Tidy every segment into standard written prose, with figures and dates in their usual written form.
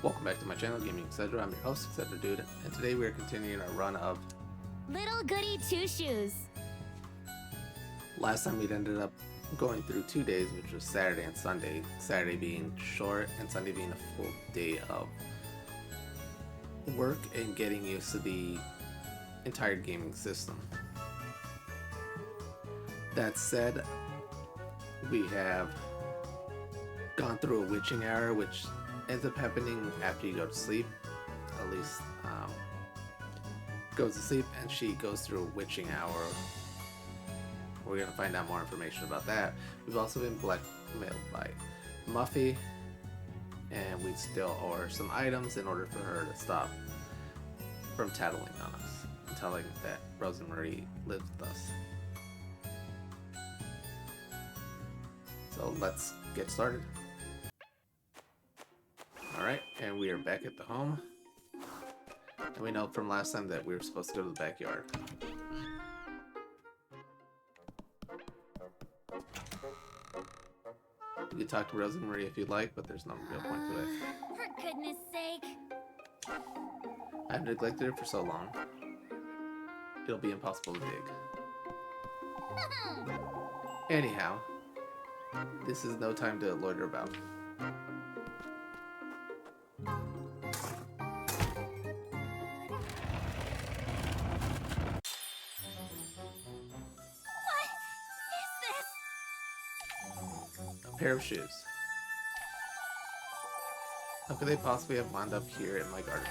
Welcome back to my channel, Gaming Etc. I'm your host, Etc. Dude, and today we are continuing our run of Little Goody Two Shoes. Last time we'd ended up going through 2 days, which was Saturday and Sunday. Saturday being short and Sunday being a full day of work and getting used to the entire gaming system. That said, we have gone through a witching hour, which ends up happening after you go to sleep. Elise goes to sleep and she goes through a witching hour. We're going to find out more information about that. We've also been blackmailed by Muffy, and we still owe her some items in order for her to stop from tattling on us and telling that Rozenmarine lives with us. So let's get started. Alright, and we are back at the home. And we know from last time that we were supposed to go to the backyard. You can talk to Rozenmarine if you'd like, but there's no real point to it. For goodness sake. I've neglected it for so long. It'll be impossible to dig. Anyhow, this is no time to loiter about. A pair of shoes. How could they possibly have wound up here in my garden?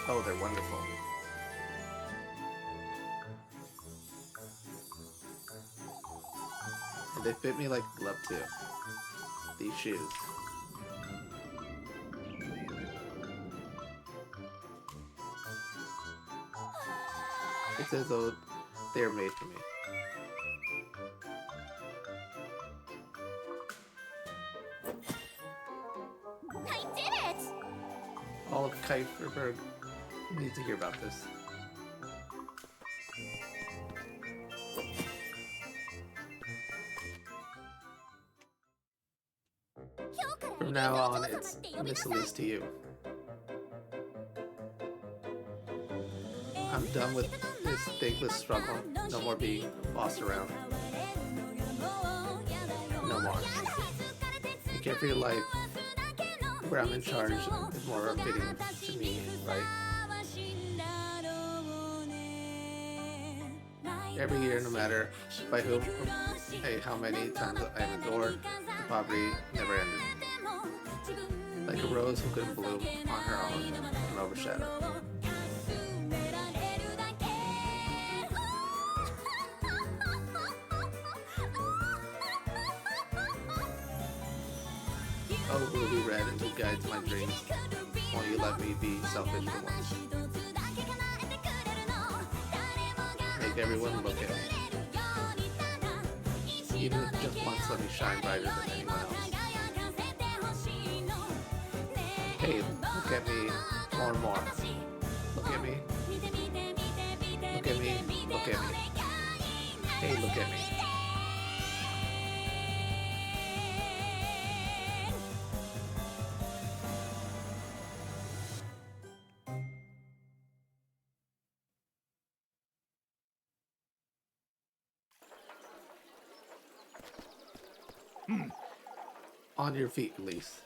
Oh, they're wonderful. And they fit me like a glove too. These shoes. It's as though they're made for me. I did it! All of Kieferberg needs to hear about this. From now on, it's Miss Elise to you. I'm done with this thankless struggle. No more being bossed around. No more. You care for your life, where I'm in charge, is more fitting to me, right? Every year, no matter by whom, hey, how many times I've endured, the poverty never ended. Like a rose who couldn't bloom on her own and overshadow. Oh, ruby red, who guides my dreams. Won't you let me be selfish for once? Make everyone look at me. Even if just once, let me shine brighter than anyone else. Hey, look at me more and more. Look at me. Look at me. Look at me. Hey, look at me. On your feet, Elise.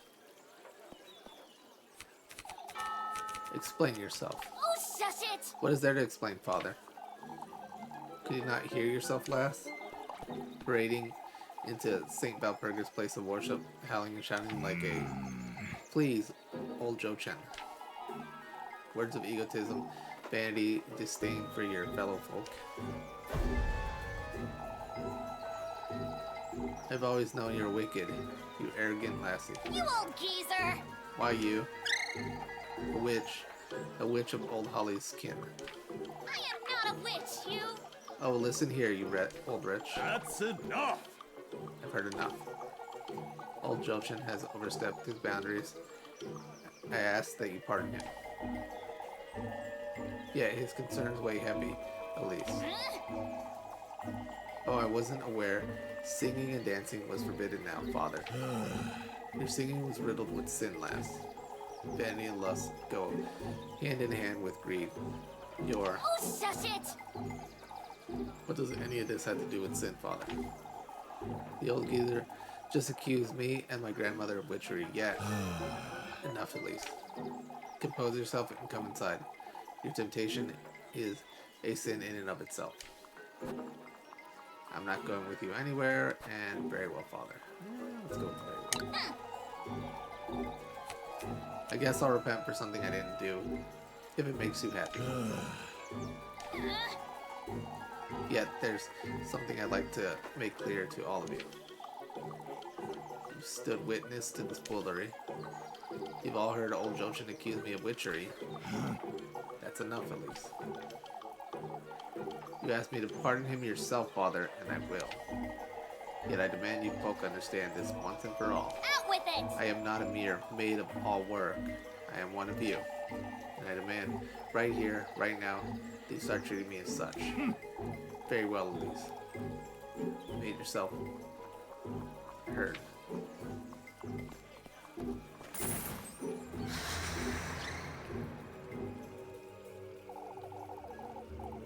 Explain yourself. Oh, shush it! What is there to explain, Father? Could you not hear yourself last? Parading into St. Walpurga's place of worship, howling and shouting like a please, old Joe Chen. Words of egotism, vanity, disdain for your fellow folk. I've always known you're wicked, you arrogant lassie. You old geezer! Why you? A witch of Old Holly's kin. I am not a witch, you! Oh, listen here, you old wretch. That's enough! I've heard enough. Old Joshin has overstepped his boundaries. I ask that you pardon him. Yet his concerns weigh heavy, Elise. Oh, I wasn't aware. Singing and dancing was forbidden now, Father. Your singing was riddled with sin last. Vanity and lust go hand in hand with greed. Your... Oh, shush it! What does any of this have to do with sin, Father? The old geezer just accused me and my grandmother of witchery, yet... Enough, Elise. Compose yourself and come inside. Your temptation is a sin in and of itself. I'm not going with you anywhere, and very well, Father. Let's go with very well. I guess I'll repent for something I didn't do, if it makes you happy. Yet, there's something I'd like to make clear to all of you. You've stood witness to this foolery. You've all heard old Joshin accuse me of witchery. That's enough, Elise. You asked me to pardon him yourself, Father, and I will. Yet I demand you folk understand this once and for all. Out with it! I am not a mere maid of all work. I am one of you. And I demand, right here, right now, that you start treating me as such. Very well, Elise. You made yourself heard.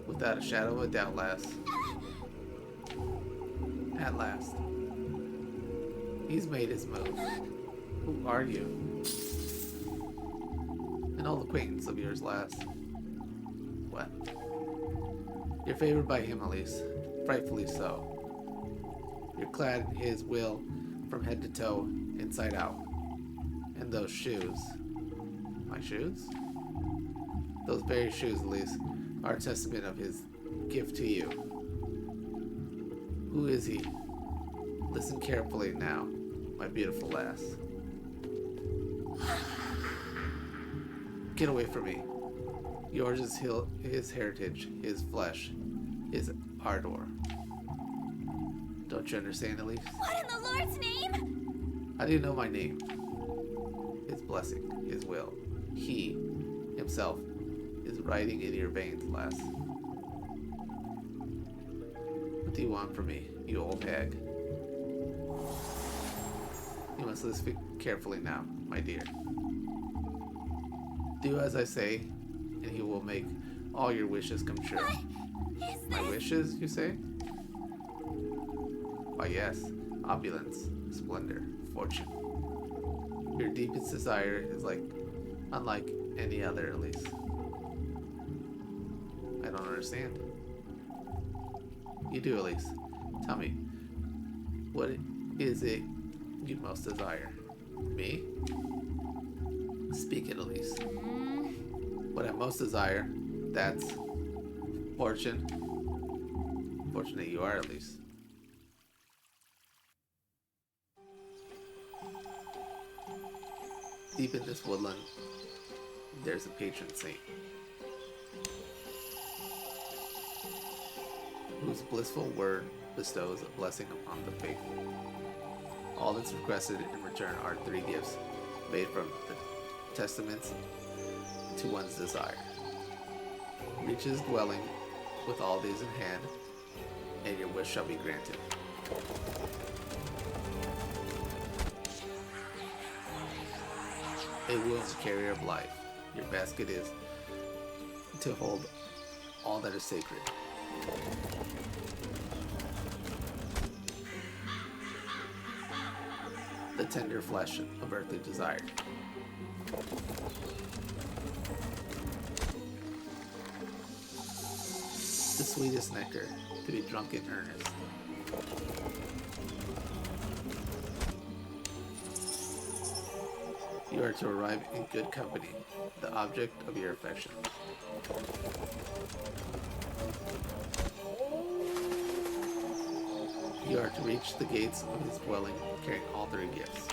Without a shadow of a doubt, lass. At last. He's made his move. Who are you? An old acquaintance of yours, lass. What? You're favored by him, Elise. Frightfully so. You're clad in his will from head to toe, inside out. And those shoes. My shoes? Those very shoes, Elise, are a testament of his gift to you. Who is he? Listen carefully now, my beautiful lass. Get away from me. Yours is his heritage, his flesh, his ardor. Don't you understand, Elise? What in the Lord's name? How do you know my name? His blessing, his will. He, himself, is riding in your veins, lass. What do you want from me, you old hag? You must listen carefully now, my dear. Do as I say, and he will make all your wishes come true. What is My this? wishes, you say? Why yes, opulence, splendor, fortune. Your deepest desire is unlike any other, Elise. I don't understand. You do, Elise. Tell me, what is it you most desire? Me? Speak it, Elise. What I most desire, that's fortune. Fortunate you are, Elise. Deep in this woodland, there's a patron saint, whose blissful word bestows a blessing upon the faithful. All that's requested in return are 3 gifts made from the testaments to one's desire. Reach his dwelling with all these in hand, and your wish shall be granted. A womb, carrier of life. Your basket is to hold all that is sacred. The tender flesh of earthly desire. The sweetest nectar to be drunk in earnest. You are to arrive in good company, the object of your affection. You are to reach the gates of his dwelling carrying all 3 gifts.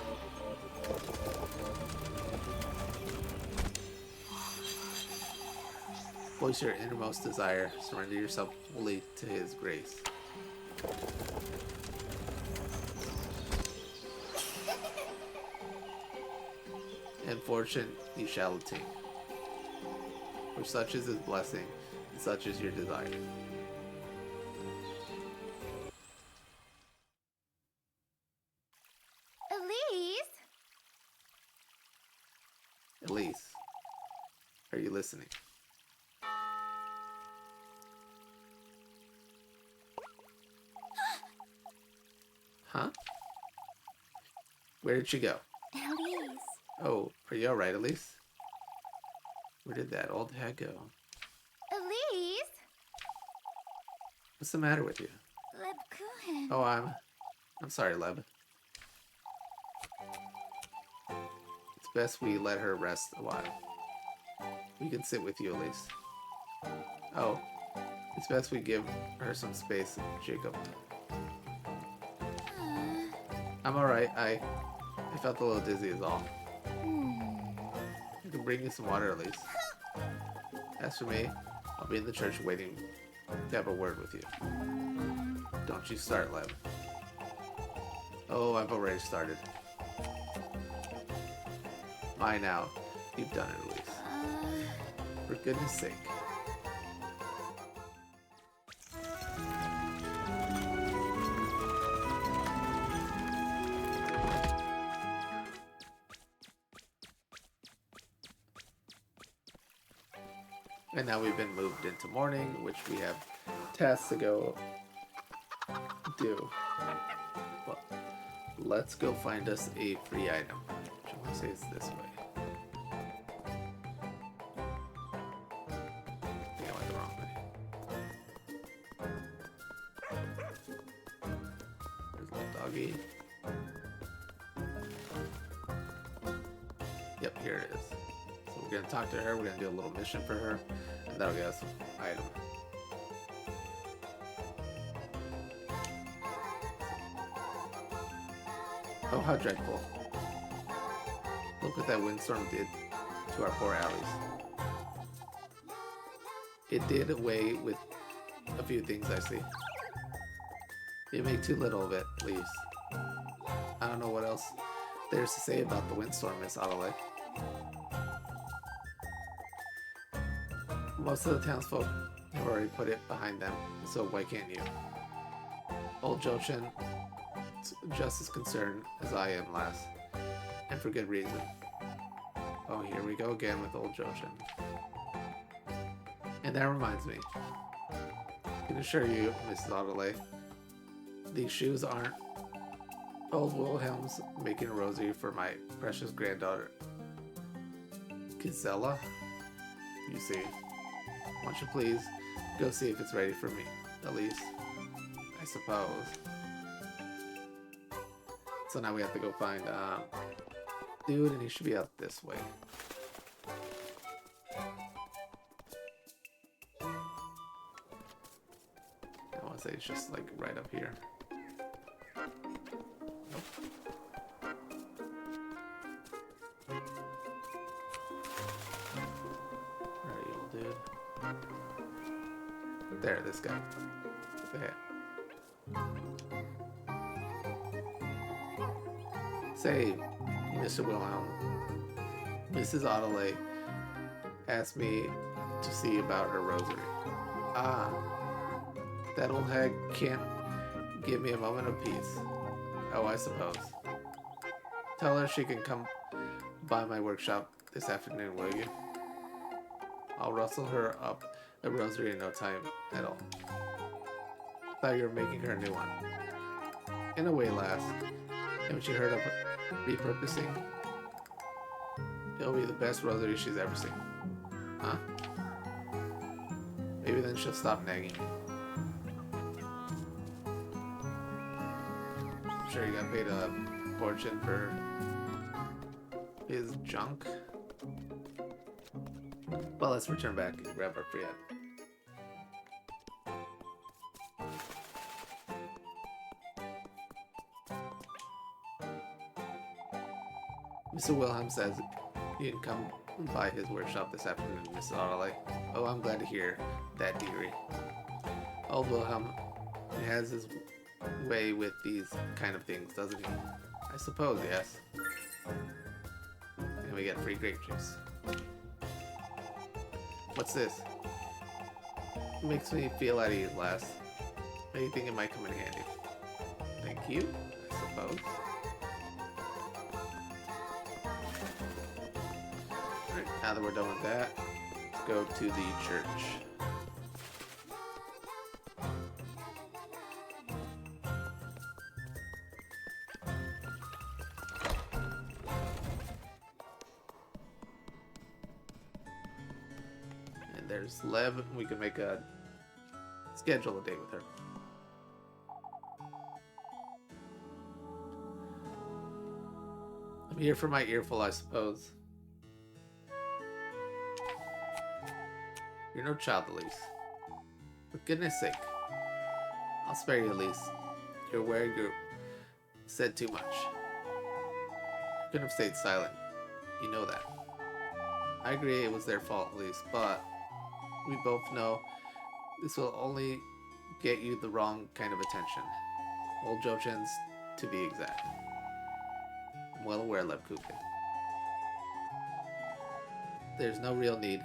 Voice your innermost desire, surrender yourself fully to his grace. And fortune you shall attain. For such is his blessing, and such is your desire. Elise? Elise, are you listening? Huh? Where did she go? Elise. Oh, are you alright, Elise? Where did that old hag go? Elise. What's the matter with you? Lebkuchen. Oh, I'm sorry, Leb. It's best we let her rest a while. We can sit with you, Elise. Oh, it's best we give her some space, Jacob. I'm alright. I felt a little dizzy is all. I can bring you some water, Elise. As for me, I'll be in the church waiting to have a word with you. Don't you start, Leb. Oh, I've already started. My now. You've done it, Elise. For goodness sake. And now we've been moved into morning, which we have tasks to go do. Well, let's go find us a free item. Which I want to say is this way. I think I went the wrong way. There's little doggy. Yep, here it is. So we're gonna talk to her, we're gonna do a little mission for her, and that'll get us an item. Oh, how dreadful. Look what that windstorm did to our poor alleys. It did away with a few things I see. You make too little of it, Elise. I don't know what else there's to say about the windstorm, Miss Adelaide. Most of the townsfolk have already put it behind them, so why can't you? Old Joshin just as concerned as I am, lass, and for good reason. Oh, here we go again with old Joshin. And that reminds me, I can assure you, Mrs. Adelaide, these shoes aren't old Wilhelm's making a rosary for my precious granddaughter, Gisela. You see, won't you please go see if it's ready for me, Elise? I suppose. So now we have to go find dude, and he should be out this way. I want to say it's just like right up here. Nope. Where are you, old dude? There, this guy. There. Say, Mr. Wilhelm, Mrs. Adelaide asked me to see about her rosary. Ah, that old hag can't give me a moment of peace. Oh, I suppose. Tell her she can come by my workshop this afternoon, will you? I'll rustle her up a rosary in no time at all. Thought you were making her a new one. In a way, lass. Haven't you heard of repurposing? It'll be the best rosary she's ever seen. Huh? Maybe then she'll stop nagging me. I'm sure you got paid a fortune for his junk. Well, let's return back and grab our free item. Mr. Wilhelm says you can come by his workshop this afternoon, Mrs. Adelaide. Oh, I'm glad to hear that, dearie. Old Wilhelm has his way with these kind of things, doesn't he? I suppose, yes. And we get free grape juice. What's this? It makes me feel at ease, lass. Maybe think it might come in handy. Thank you, I suppose. Alright, now that we're done with that, let's go to the church. And there's Leb. We can schedule a date with her. I'm here for my earful, I suppose. You're no child, Elise. For goodness sake. I'll spare you, Elise. You're aware you said too much. You couldn't have stayed silent. You know that. I agree it was their fault, Elise, but we both know this will only get you the wrong kind of attention. Old Jochens, to be exact. I'm well aware, Lebkuchen. There's no real need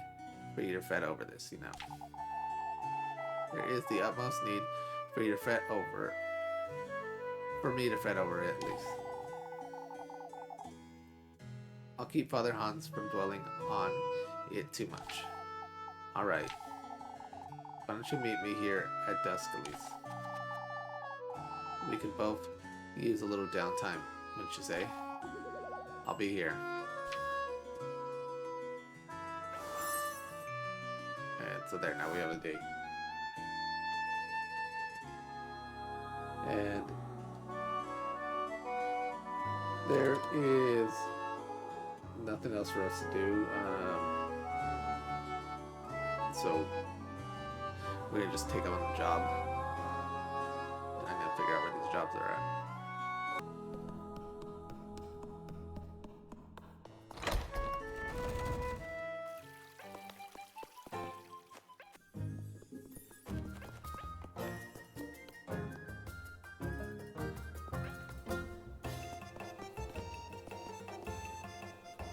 for you to fret over this, you know. There is the utmost need for you to fret over. For me to fret over it, at least. I'll keep Father Hans from dwelling on it too much. Alright. Why don't you meet me here at Dusk, Elise? We can both use a little downtime, wouldn't you say? I'll be here. And so there, now we have a date. And there is nothing else for us to do. So we're gonna just take on the job. And I'm gonna figure out where these jobs are at.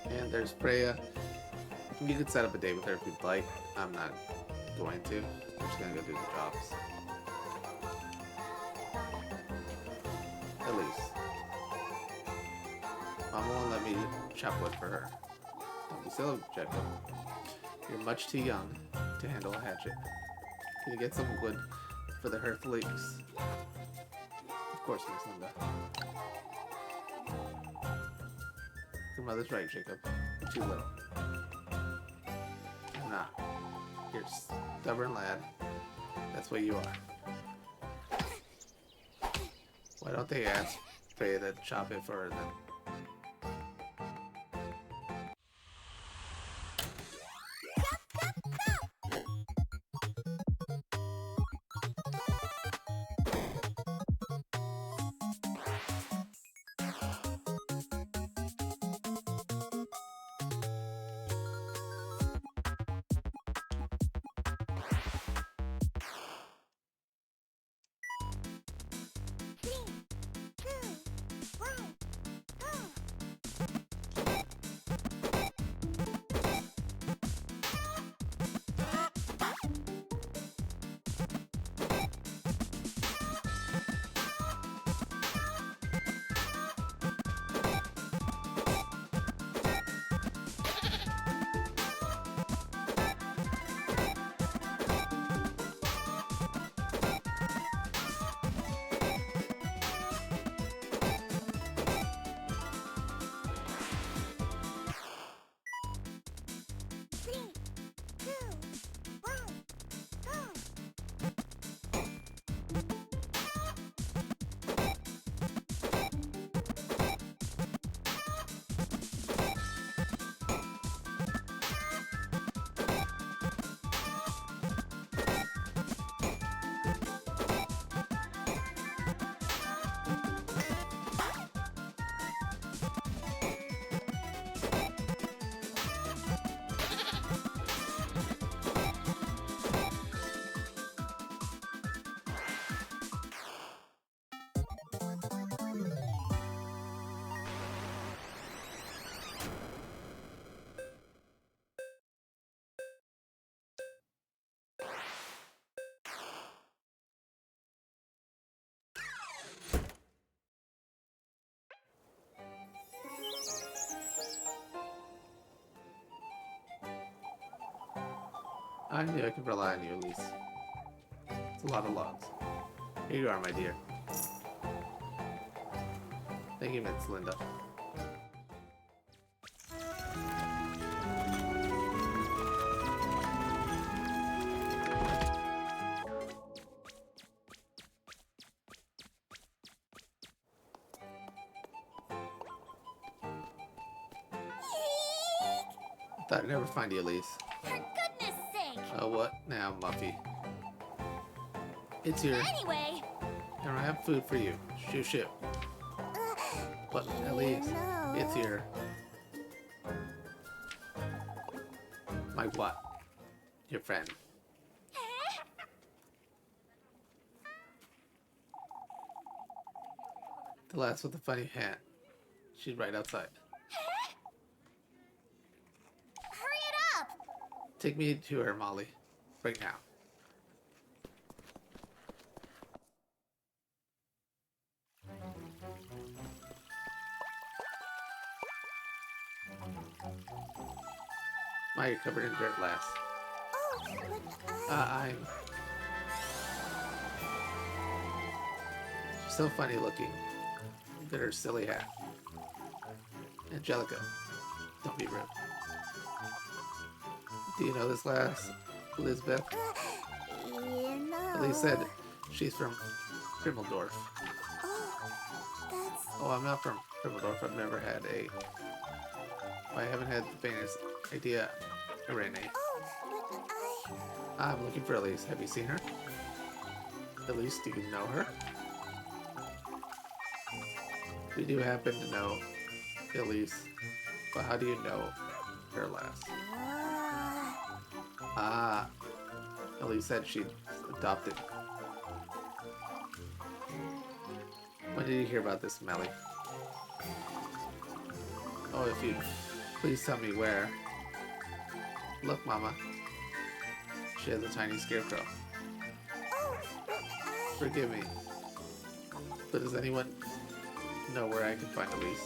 And there's Freya. You could set up a date with her if you'd like. I'm not going to. I'm just gonna go do the jobs. Elise. Mama won't let me chop wood for her. Don't be silly, Jacob. You're much too young to handle a hatchet. Can you get some wood for the hearth leaks? Of course, Miss Linda. Your mother's right, Jacob. You're too little. Nah. You're a stubborn lad. That's what you are. Why don't they ask Freya to chop it for her then? I knew I could rely on you, Elise. It's a lot of logs. Here you are, my dear. Thank you, Miss Linda. Thought I'd never find you, Elise. For goodness sake! Oh, what now, Muffy? It's here. Anyway! And I have food for you. Shoo shoo. But, Elise, no. it's here. My what? Your friend. The lass with the funny hat. She's right outside. Hurry it up! Take me to her, Molly. Right now. My, you're covered in dirt, lass. Oh, but I'm... She's so funny looking. Look at her silly hat. Angelica, don't be rude. Do you know this lass, Elizabeth? you know... Elise said she's from Grimmeldorf. Oh, that's... Oh, I'm not from Grimmeldorf. I've never had a... I haven't had the faintest idea, Irene. Oh, but I'm looking for Elise. Have you seen her? Elise, do you know her? We do happen to know Elise, but how do you know her, lass? Ah, Elise said she'd adopted. When did you hear about this, Melly? Oh, if you'd please tell me where. Look, Mama. She has a tiny scarecrow. Oh, but Forgive me. But does anyone know where I can find Elise?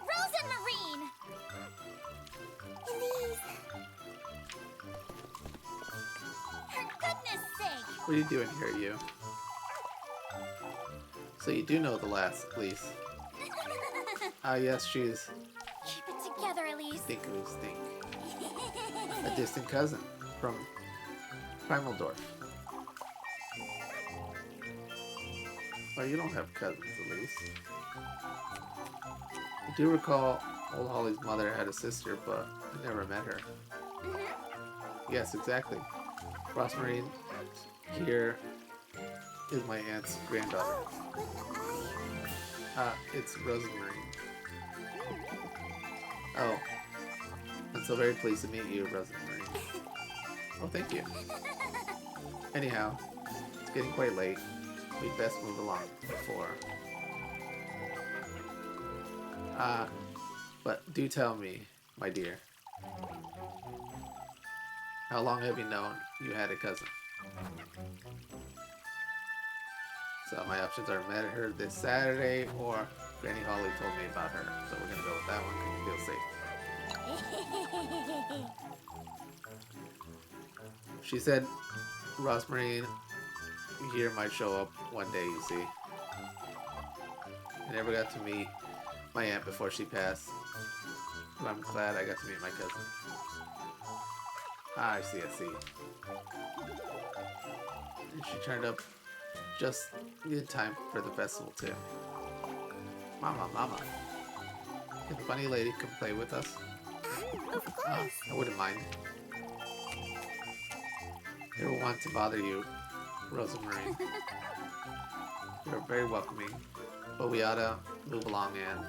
Rozenmarine! Elise! For goodness sake! What are you doing here, you? So you do know the lass, Elise. Ah, yes, she's Keep it together, Elise. Stinkly Stink. A distant cousin from Grimmeldorf. Oh, you don't have cousins, Elise. I do recall old Holly's mother had a sister, but I never met her. Yes, exactly. Rozenmarine here is my aunt's granddaughter. It's Rozenmarine. Oh, I'm so very pleased to meet you, Rozenmarine. Oh, thank you. Anyhow, it's getting quite late. We'd best move along before... but do tell me, my dear. How long have you known you had a cousin? So my options are met her this Saturday, or Granny Holly told me about her. So we're gonna go with that one because you feel safe. She said Rozenmarine here might show up one day, you see. I never got to meet my aunt before she passed, but I'm glad I got to meet my cousin. Ah, I see. And she turned up just in time for the festival, too. Mama. Can the funny lady come play with us? Of course. I wouldn't mind. Never want to bother you, Rozenmarine. You're very welcoming, but we ought to move along and...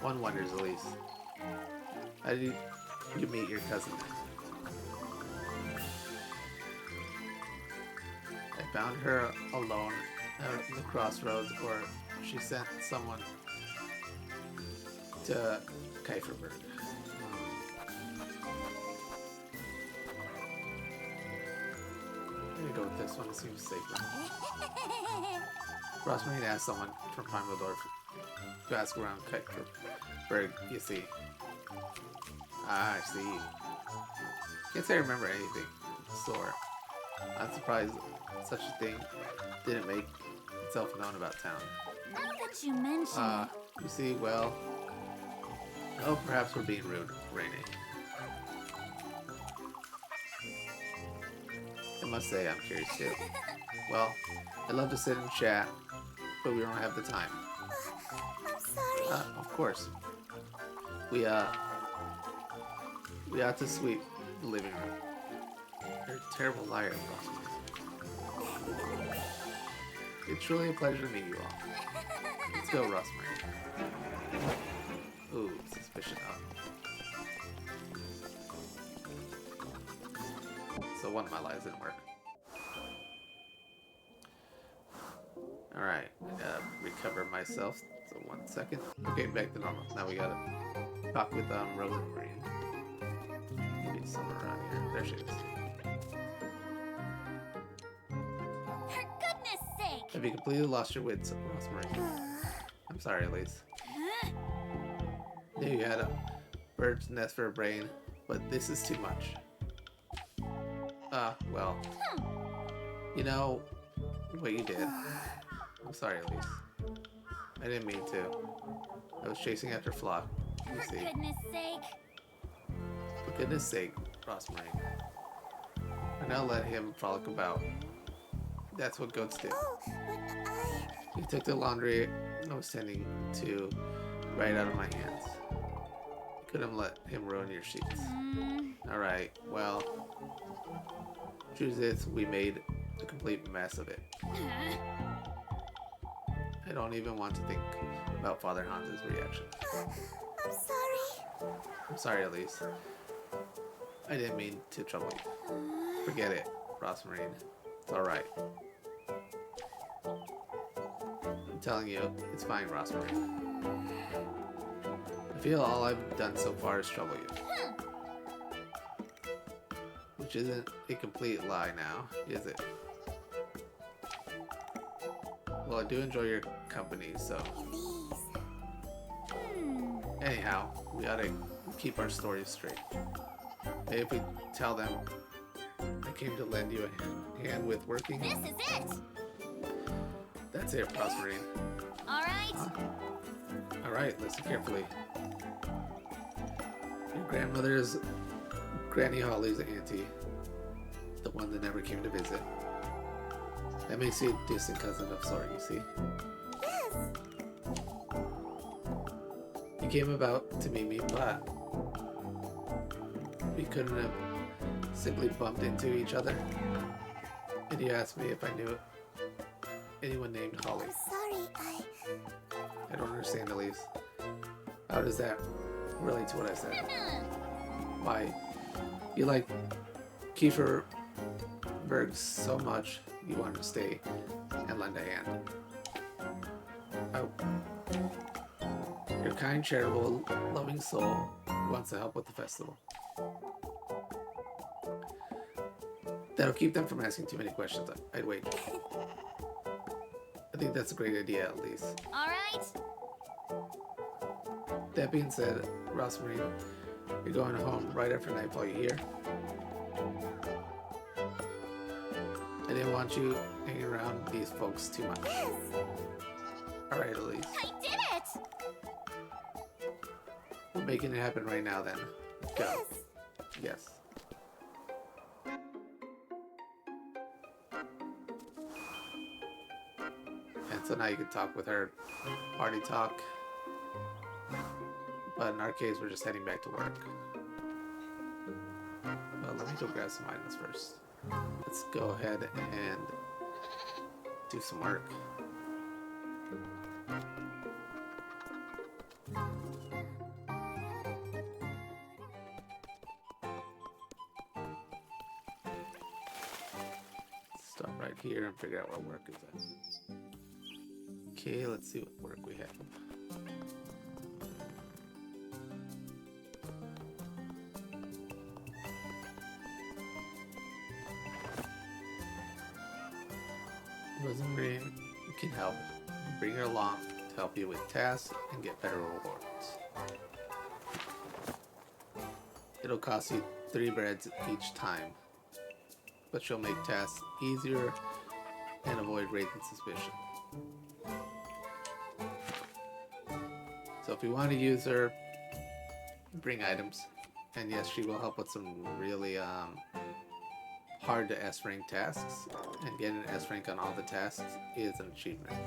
One wonders, Elise. How did you meet your cousin? I found her alone out in the crossroads, or she sent someone to Kieferberg. I'm gonna go with this one, it seems safer. Rozenmarine asked someone from Primeldorf to ask around Kieferberg, you see. Ah, I see. Can't say I remember anything. Sore. I'm surprised such a thing didn't make itself known about town. Now that you mention it. You see, well... Oh, perhaps we're being rude, Rainy. I must say, I'm curious too. Well, I'd love to sit and chat, but we don't have the time. I'm sorry. Of course. We ought to sweep the living room. You're a terrible liar, Rozenmarine. It's truly a pleasure to meet you all. Let's go, Rozenmarine. Ooh, suspicion up. So one of my lies didn't work. Alright, I gotta recover myself. So 1 second. Okay, back to normal. Now we gotta talk with Rozenmarine. Maybe somewhere around here. There she is. For goodness sake! Have you completely lost your wits, Rozenmarine? I'm sorry, Elise. Knew you had a bird's nest for a brain, but this is too much. Well. You know what you did. I'm sorry, Elise. I didn't mean to. I was chasing after Flock, you see. For goodness sake. For goodness sake, Rozenmarine. I now let him frolic about. That's what goats do. Oh, but He took the laundry I was tending to right out of my hands. You couldn't let him ruin your sheets. Alright, well, truth is, we made a complete mess of it. I don't even want to think about Father Hans's reaction. I'm sorry. I'm sorry, Elise. I didn't mean to trouble you. Forget it, Rozenmarine. It's alright. I'm telling you, it's fine, Rozenmarine. I feel all I've done so far is trouble you. Which isn't a complete lie now, is it? Well, I do enjoy your company, so... Anyhow, we ought to keep our stories straight. Maybe if we tell them I came to lend you a hand with working... This is it! That's it, Rozenmarine. Alright. Alright, listen carefully. Your grandmother's Granny Holly's auntie, the one that never came to visit. That makes you a distant cousin of sort, you see. Yes. You came about to meet me, but we couldn't have simply bumped into each other. And you asked me if I knew anyone named Holly. I'm sorry, I don't understand, Elise. How does that relate to what I said? Why? You like Kieferberg so much you want to stay and lend a hand. Oh. Your kind, charitable, loving soul wants to help with the festival. That'll keep them from asking too many questions, I'd wager. I think that's a great idea, at least. Alright. That being said, Rozenmarine, you're going home right after nightfall, you hear? I didn't want you hanging around these folks too much. Yes. Alright, Elise. I did it! We're making it happen right now, then. Go. Yes. Yes. And so now you can talk with her. Party talk. But in our case, we're just heading back to work. Well, let me go grab some items first. Let's go ahead and do some work. Stop right here and figure out where work is at. Okay, let's see what work we have. Rozenmarine You can help. Bring her along to help you with tasks and get better rewards. It'll cost you 3 breads each time, but she'll make tasks easier and avoid raising suspicion. So if you want to use her, bring items. And yes, she will help with some really hard to S rank tasks. And getting an S rank on all the tasks is an achievement.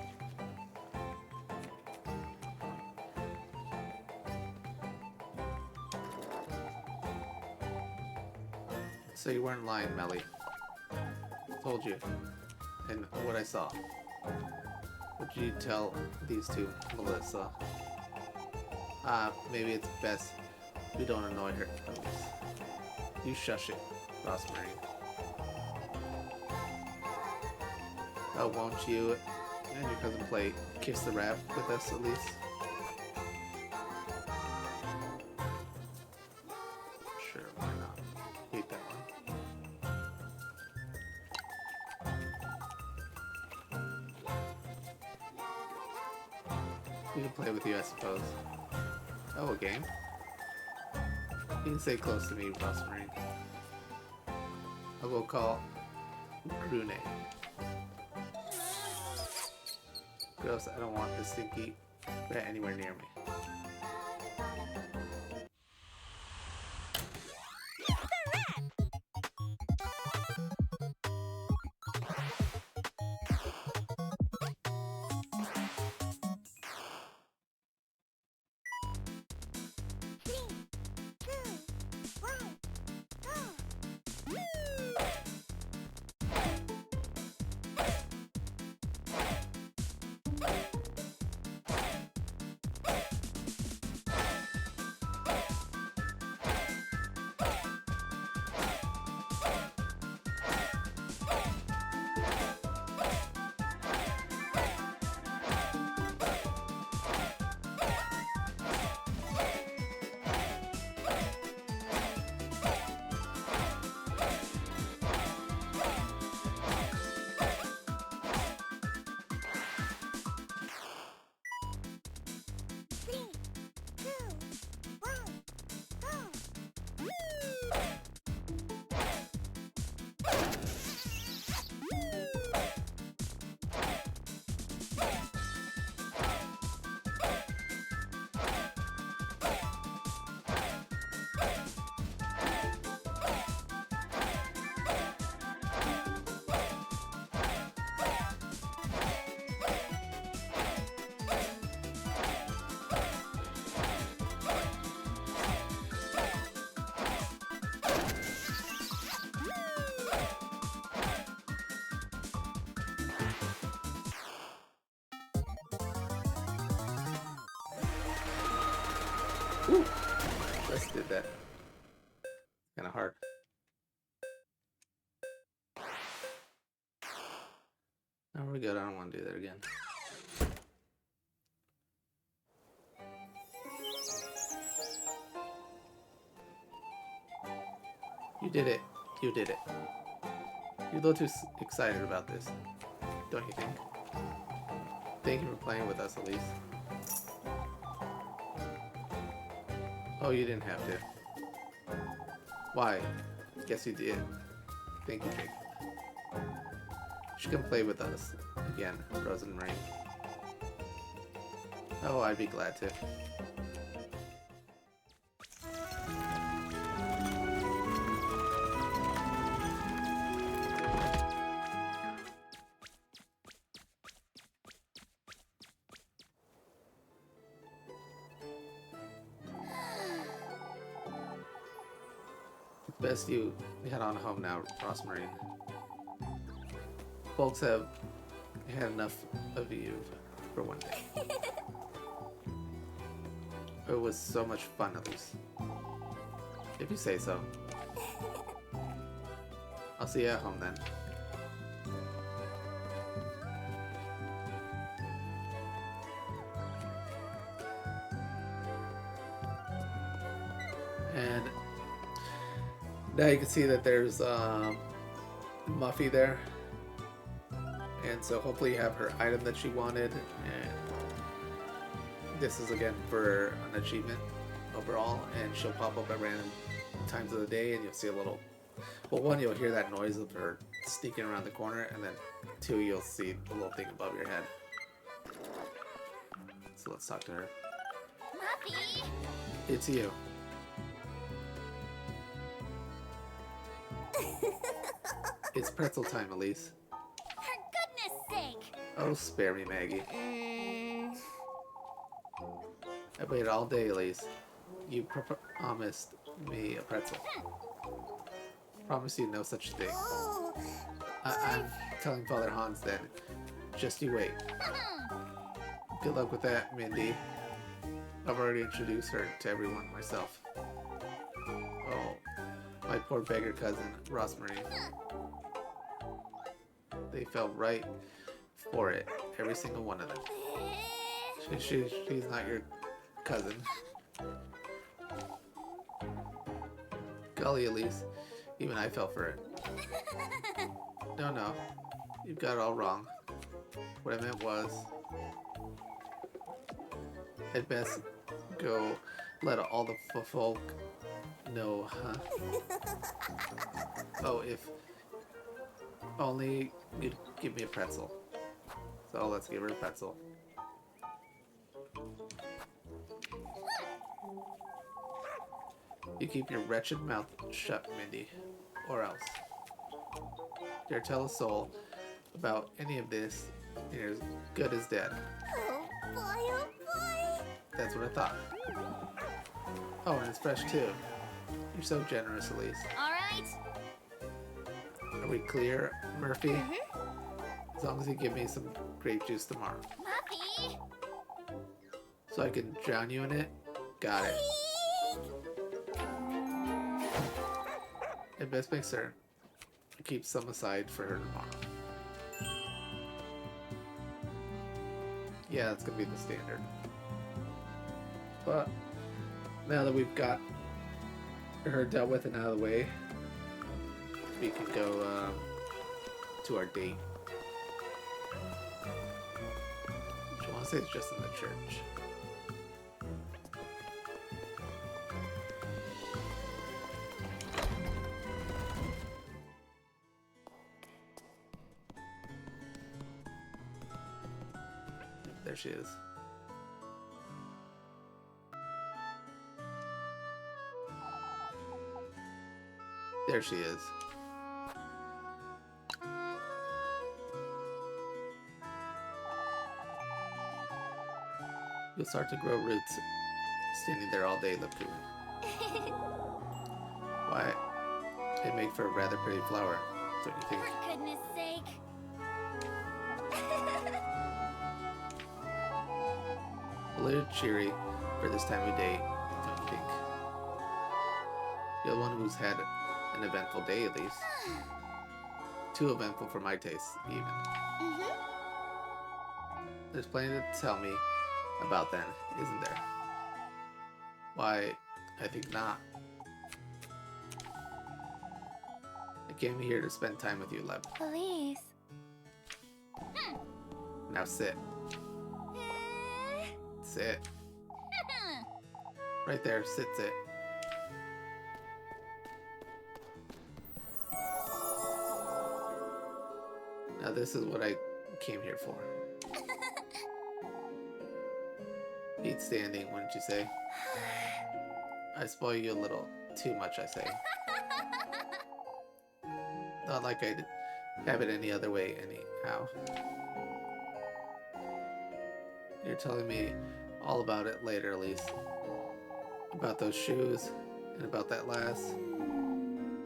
So you weren't lying, Melly. Told you. And what I saw. Would you tell these two, Melissa? Maybe it's best we don't annoy her. You shush it, Rozenmarine. Oh, won't you and your cousin play Kiss the Rat with us, Elise? Sure, why not? Hate that one. We can play with you, I suppose. Oh, a game? You can stay close to me, Rozenmarine. I'll go call Grune. Gross, I don't want this stinky rat anywhere near me. Ooh, just did that. Kinda hard. No, we're good. I don't want to do that again. You did it. You did it. You're a little too excited about this, don't you think? Thank you for playing with us, Elise. Oh, you didn't have to. Why? Guess you did. Thank you, Jake. You can play with us again, Rozenmarine. Oh, I'd be glad to. Best you head on home now, Rozenmarine. Folks have had enough of you for one day. It was so much fun, at least. If you say so. I'll see you at home then. And now you can see that there's Muffy there. And so hopefully you have her item that she wanted, and this is again for an achievement overall, and she'll pop up at random times of the day, and you'll see a little, well, one, you'll hear that noise of her sneaking around the corner, and then two, you'll see the little thing above your head. So let's talk to her. Muffy! It's you. It's pretzel time, Elise. For goodness sake! Oh, spare me, Maggie. I waited all day, Elise. You promised me a pretzel. Promise you no such thing. Oh, I'm telling Father Hans then. Just you wait. Good luck with that, Mindy. I've already introduced her to everyone myself. Oh, my poor beggar cousin, Rozenmarine. They fell right for it, every single one of them. She's not your cousin. Golly, Elise, even I fell for it. No, you've got it all wrong. What I meant was, I'd best go let all the folk know, huh? Oh, if only you'd give me a pretzel. So let's give her a pretzel. You keep your wretched mouth shut, Mindy, or else. Dare tell a soul about any of this, and you're as good as dead. oh boy, oh boy! That's what I thought. Oh, and it's fresh too. You're so generous, Elise. Alright? Are we clear, Murphy? As long as you give me some grape juice tomorrow. Muffy! So I can drown you in it? Got it. It best make certain I keep some aside for her tomorrow. Yeah, that's gonna be the standard. But now that we've got her dealt with and out of the way, we can go to our date. Which I want to say it's just in the church. There she is. There she is. You'll start to grow roots standing there all day, Lebkuchen. Why, it'd make for a rather pretty flower, don't you think? For goodness sake! A little cheery for this time of day, don't you think? You're the one who's had an eventful day, at least. Too eventful for my taste, even. There's plenty to tell me about then, isn't there? Why, I think not. I came here to spend time with you, Leb. Elise. Now sit. Sit. Right there, sit. Now this is what I came here for. Eat standing, wouldn't you say? I spoil you a little too much, I say. Not like I'd have it any other way, anyhow. You're telling me all about it later, Elise. About those shoes, and about that lass.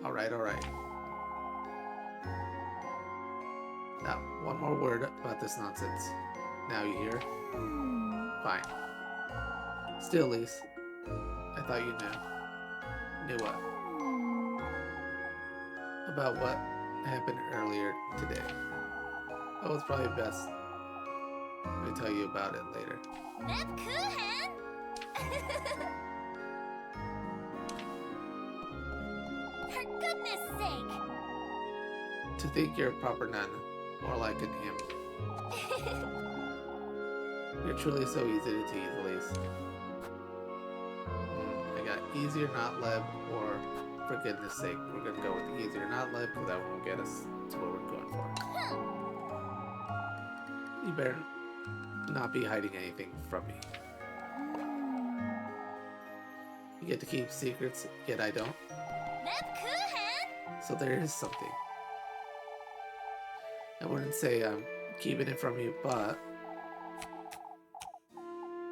Alright. Now, one more word about this nonsense. Now you hear? Fine. Still, Elise, I thought you knew. Knew what? About what happened earlier today. Oh, it's probably best I tell you about it later. Lebkuchen! For goodness sake! To think you're a proper nun, more like an imp. You're truly so easy to tease, Elise. I got easier not Leb, or for goodness sake, we're gonna go with easier not Leb because that won't get us to what we're going for. You better not be hiding anything from me. You get to keep secrets, yet I don't. Lebkuchen! So there is something. I wouldn't say I'm keeping it from you, but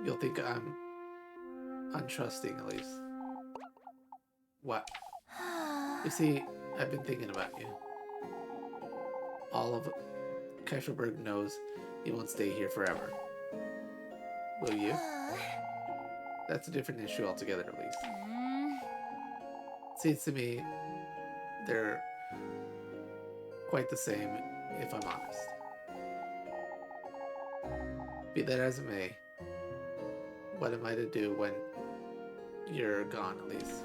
you'll think I'm untrusting, Elise. What? You see, I've been thinking about you. All of Kieferberg knows you won't stay here forever. Will you? That's a different issue altogether, Elise. Seems to me they're quite the same, if I'm honest. Be that as it may, what am I to do when you're gone, Elise?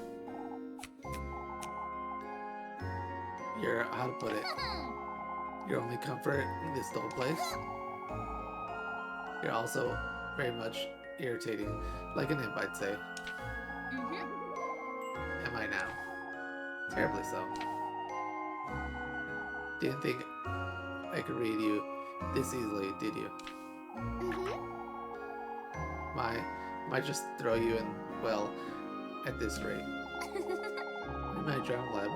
You're, how to put it, your only comfort in this dull place? You're also very much irritating, like an imp, I'd say. Am I now? Terribly so. Didn't think I could read you this easily, did you? Might just throw you in, well, at this rate. You might drown Leb.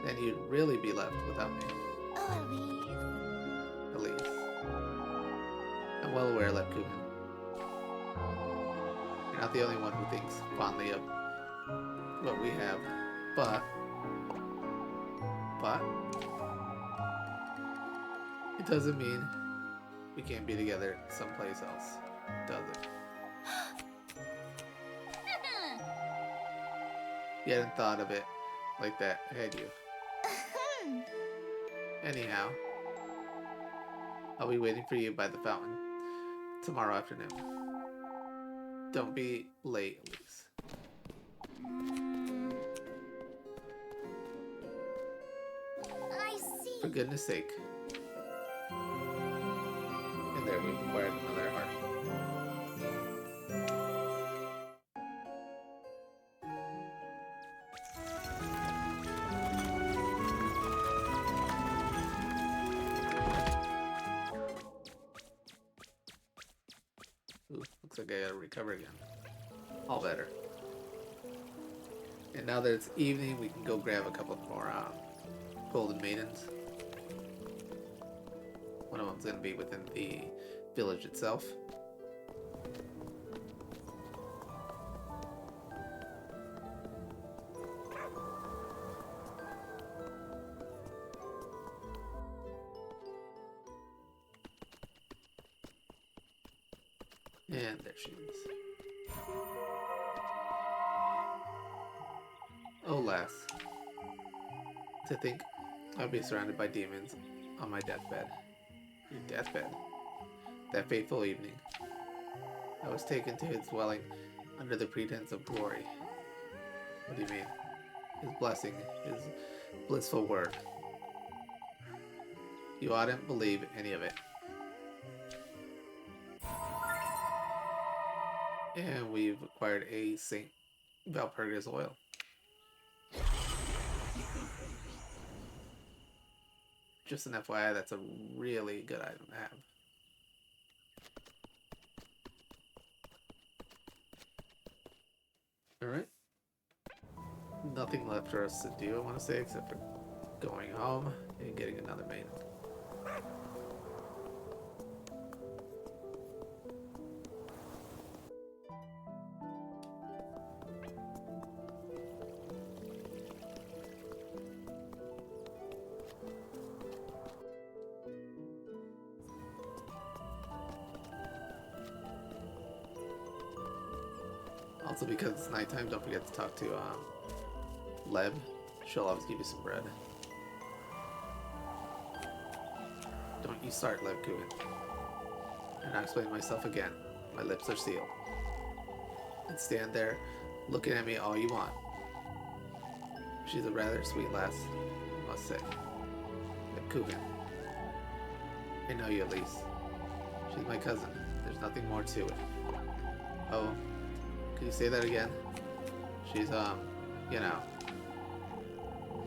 Then you'd really be left without me. Oh, Elise. I'm well aware, Lebkuchen. You're not the only one who thinks fondly of what we have, but it doesn't mean we can't be together someplace else, does it? You hadn't thought of it like that, had you? Anyhow, I'll be waiting for you by the fountain tomorrow afternoon. Don't be late, Elise. I see. For goodness sake. And there we've acquired another heart. Ooh, looks like I gotta recover again. All better. And now that it's evening, we can go grab a couple more golden maidens. One of them's gonna be within the village itself. And there she is. Oh, lass. To think I'd be surrounded by demons on my deathbed. Your deathbed? That fateful evening, I was taken to his dwelling under the pretense of glory. What do you mean? His blessing, his blissful word. You oughtn't believe any of it. And we've acquired a St. Walpurga's oil. Just an FYI, that's a really good item to have. Alright. Nothing left for us to do, I want to say, except for going home and getting another maiden. Also, because it's nighttime, don't forget to talk to Leb. She'll always give you some bread. Don't you start, Lebkuchen. And I'll explain myself again. My lips are sealed. And stand there looking at me all you want. She's a rather sweet lass, I must say. Lebkuchen. I know you, Elise. She's my cousin. There's nothing more to it. Oh, can you say that again? She's, you know.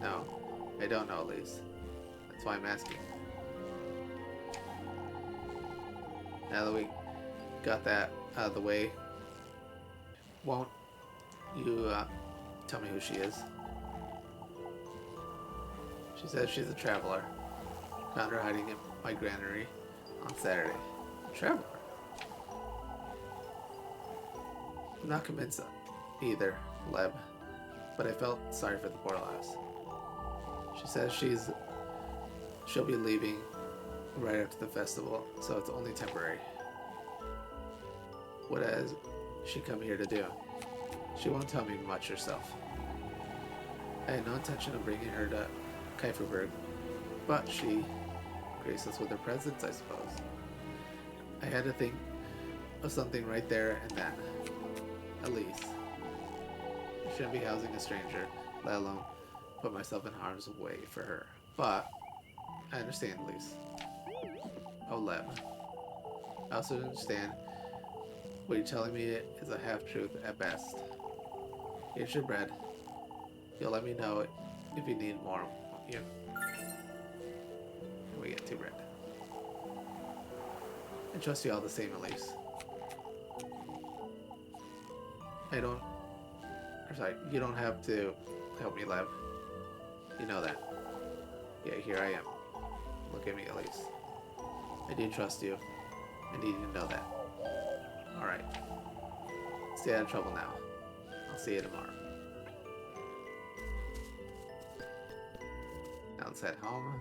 No, I don't know, Elise. That's why I'm asking. Now that we got that out of the way, won't you, tell me who she is? She says she's a traveler. Found her hiding in my granary on Saturday. A traveler? I'm not convinced either, Leb, but I felt sorry for the poor lass. She says she'll be leaving right after the festival, so it's only temporary. What has she come here to do? She won't tell me much herself. I had no intention of bringing her to Kieferberg, but she graced us with her presence, I suppose. I had to think of something right there and then. Elise. I shouldn't be housing a stranger, let alone put myself in harm's way for her. But I understand, Elise. Oh, Leb. I also understand what you're telling me is a half-truth at best. Here's your bread. You'll let me know if you need more, won't you? And we get 2 bread. I trust you all the same, Elise. You don't have to help me, Lev. You know that. Yeah, here I am. Look at me, Elise. I do trust you. I need you to know that. Alright. Stay out of trouble now. I'll see you tomorrow. Now let's head home.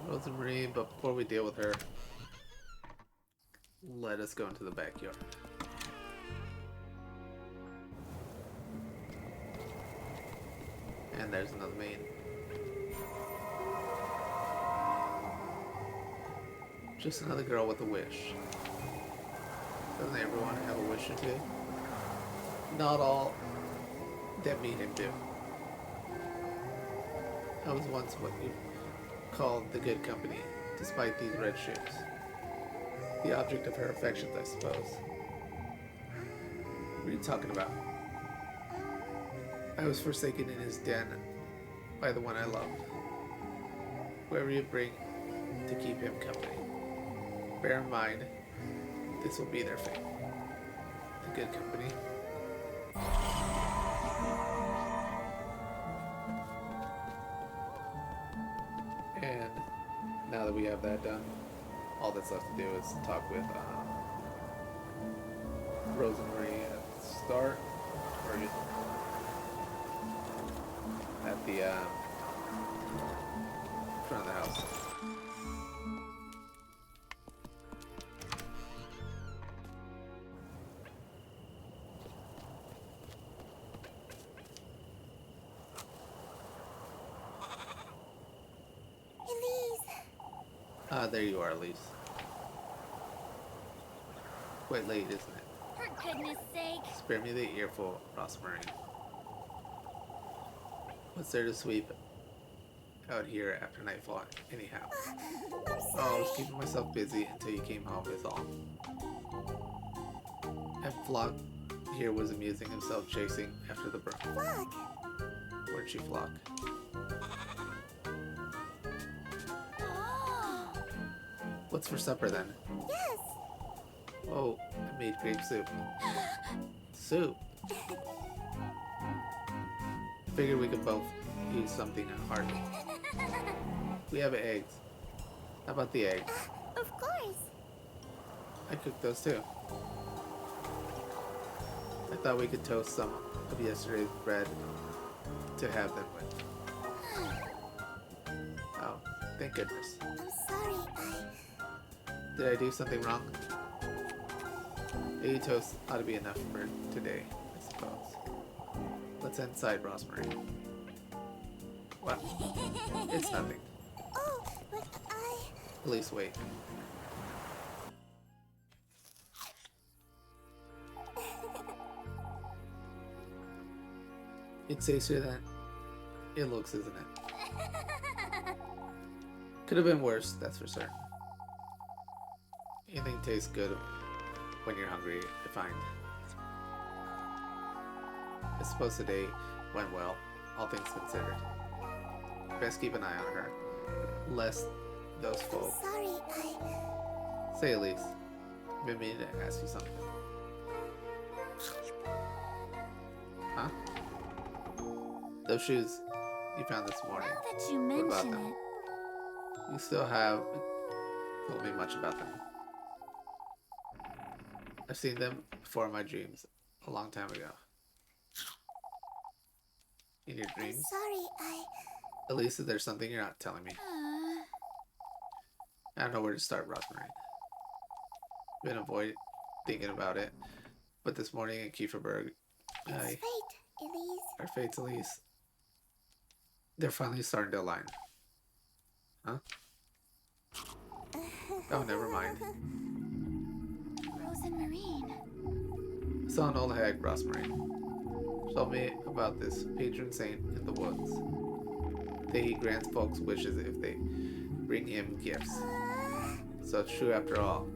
Rozenmarine, but before we deal with her, let us go into the backyard. And there's another Maiden. Just another girl with a wish. Doesn't everyone have a wish or two? Not all that Maiden do. I was once what you called the good company, despite these red shoes. The object of her affections, I suppose. What are you talking about? I was forsaken in his den by the one I loved. Whoever you bring to keep him company. Bear in mind, this will be their fate. The good company. And now that we have that done, all that's left to do is talk with Rozenmarine at the start, or at the front of the house. There you are, Elise. Quite late, isn't it? For goodness sake. Spare me the earful, Rozenmarine. What's there to sweep out here after nightfall, anyhow? I'm sorry. Oh, I was keeping myself busy until you came home, is all. And Flock here was amusing himself chasing after the brook. Look. Where'd she flock? What's for supper then? Yes. Oh, I made grape soup. Soup? Figured we could both use something hearty. We have eggs. How about the eggs? Of course. I cooked those too. I thought we could toast some of yesterday's bread to have them with. Oh, thank goodness. I'm sorry, Did I do something wrong? 80 toast ought to be enough for today, I suppose. Let's head inside, Rozenmarine. What? It's nothing. Oh, but Elise, wait. It's tastier than it looks, isn't it? Could have been worse, that's for certain. Anything tastes good when you're hungry, I find. I suppose today went well, all things considered. Best keep an eye on her, lest those folk. sorry, Say, Elise, I've been meaning to ask you something. Huh? Those shoes you found this morning. Now that you What about mention them? it, You still haven't told me much about them. I've seen them before in my dreams, a long time ago. In your I'm dreams? sorry, Elise, is there something you're not telling me? I don't know where to start, Rozenmarine. Been avoiding thinking about it, but this morning in Kieferberg, it's fate, Elise. our fates, Elise, they're finally starting to align. Huh? Oh, never mind. Rozenmarine. I saw an old hag, Rozenmarine. Told me about this patron saint in the woods. That he grants folks wishes if they bring him gifts. So it's true after all.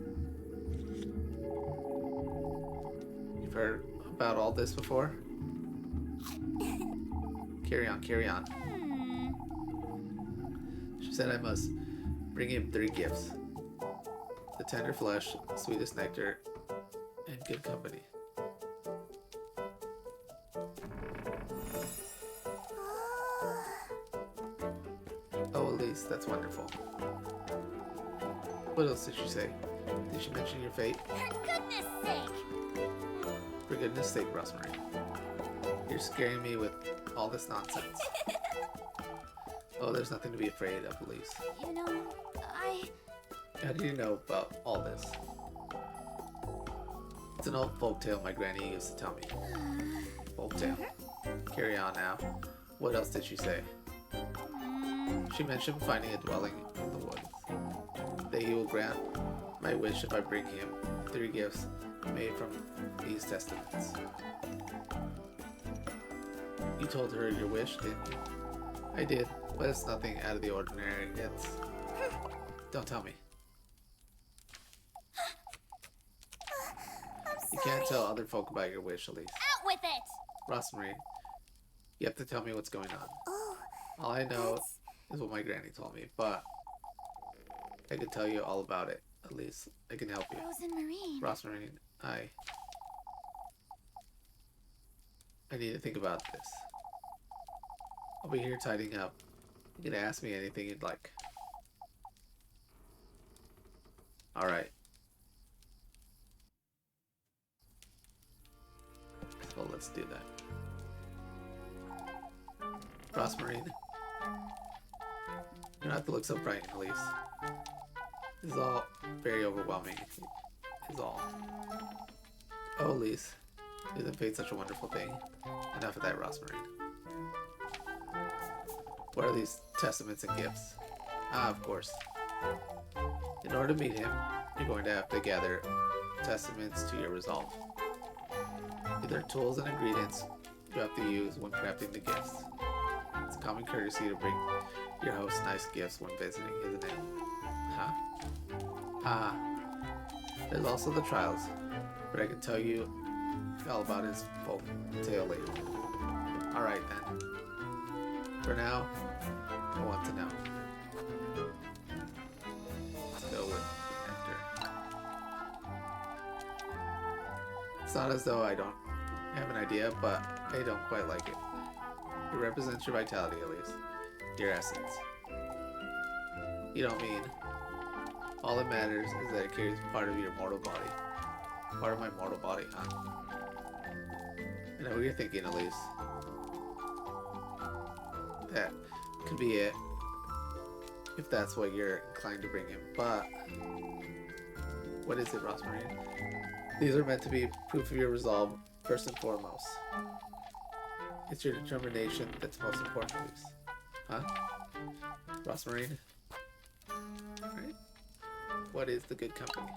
You've heard about all this before? Carry on, carry on. She said I must bring him 3 gifts. The tender flesh, sweetest nectar, and good company. Oh, Elise, that's wonderful. What else did she say? Did she mention your fate? For goodness sake! For goodness sake, Rozenmarine. You're scaring me with all this nonsense. Oh, there's nothing to be afraid of, Elise. You know, How do you know about all this? It's an old folktale my granny used to tell me. Folktale. Carry on now. What else did she say? She mentioned finding a dwelling in the woods. That he will grant my wish if I bring him 3 gifts made from these testaments. You told her your wish, didn't you? I did, but it's nothing out of the ordinary. It's... Don't tell me. You can't tell other folk about your wish, Elise. out with it! Rozenmarine, you have to tell me what's going on. Oh, All I know is what my granny told me, but I can tell you all about it. At least I can help you. Rozenmarine. Rozenmarine, I need to think about this. I'll be here tidying up. You can ask me anything you'd like. Alright. So let's do that. Rozenmarine, you don't have to look so frightened, Elise. This is all very overwhelming, is all. Oh, Elise, isn't fate such a wonderful thing? Enough of that, Rozenmarine. What are these testaments and gifts? Ah, of course. In order to meet him, you're going to have to gather testaments to your resolve. These are tools and ingredients you have to use when crafting the gifts. It's common courtesy to bring your host nice gifts when visiting, isn't it? Huh? Ah. There's also the trials, but I can tell you all about his folk tale later. Alright then. For now, I want to know. Let's go with nectar. It's not as though I don't have an idea, but I don't quite like it. It represents your vitality, Elise. Your essence. You don't mean. All that matters is that it carries part of your mortal body. Part of my mortal body, huh? I know what you're thinking, Elise. that could be it. If that's what you're inclined to bring in. But what is it, Rozenmarine? These are meant to be proof of your resolve, first and foremost. It's your determination that's most important, Elise. Huh? Rozenmarine? Alright. What is the good company?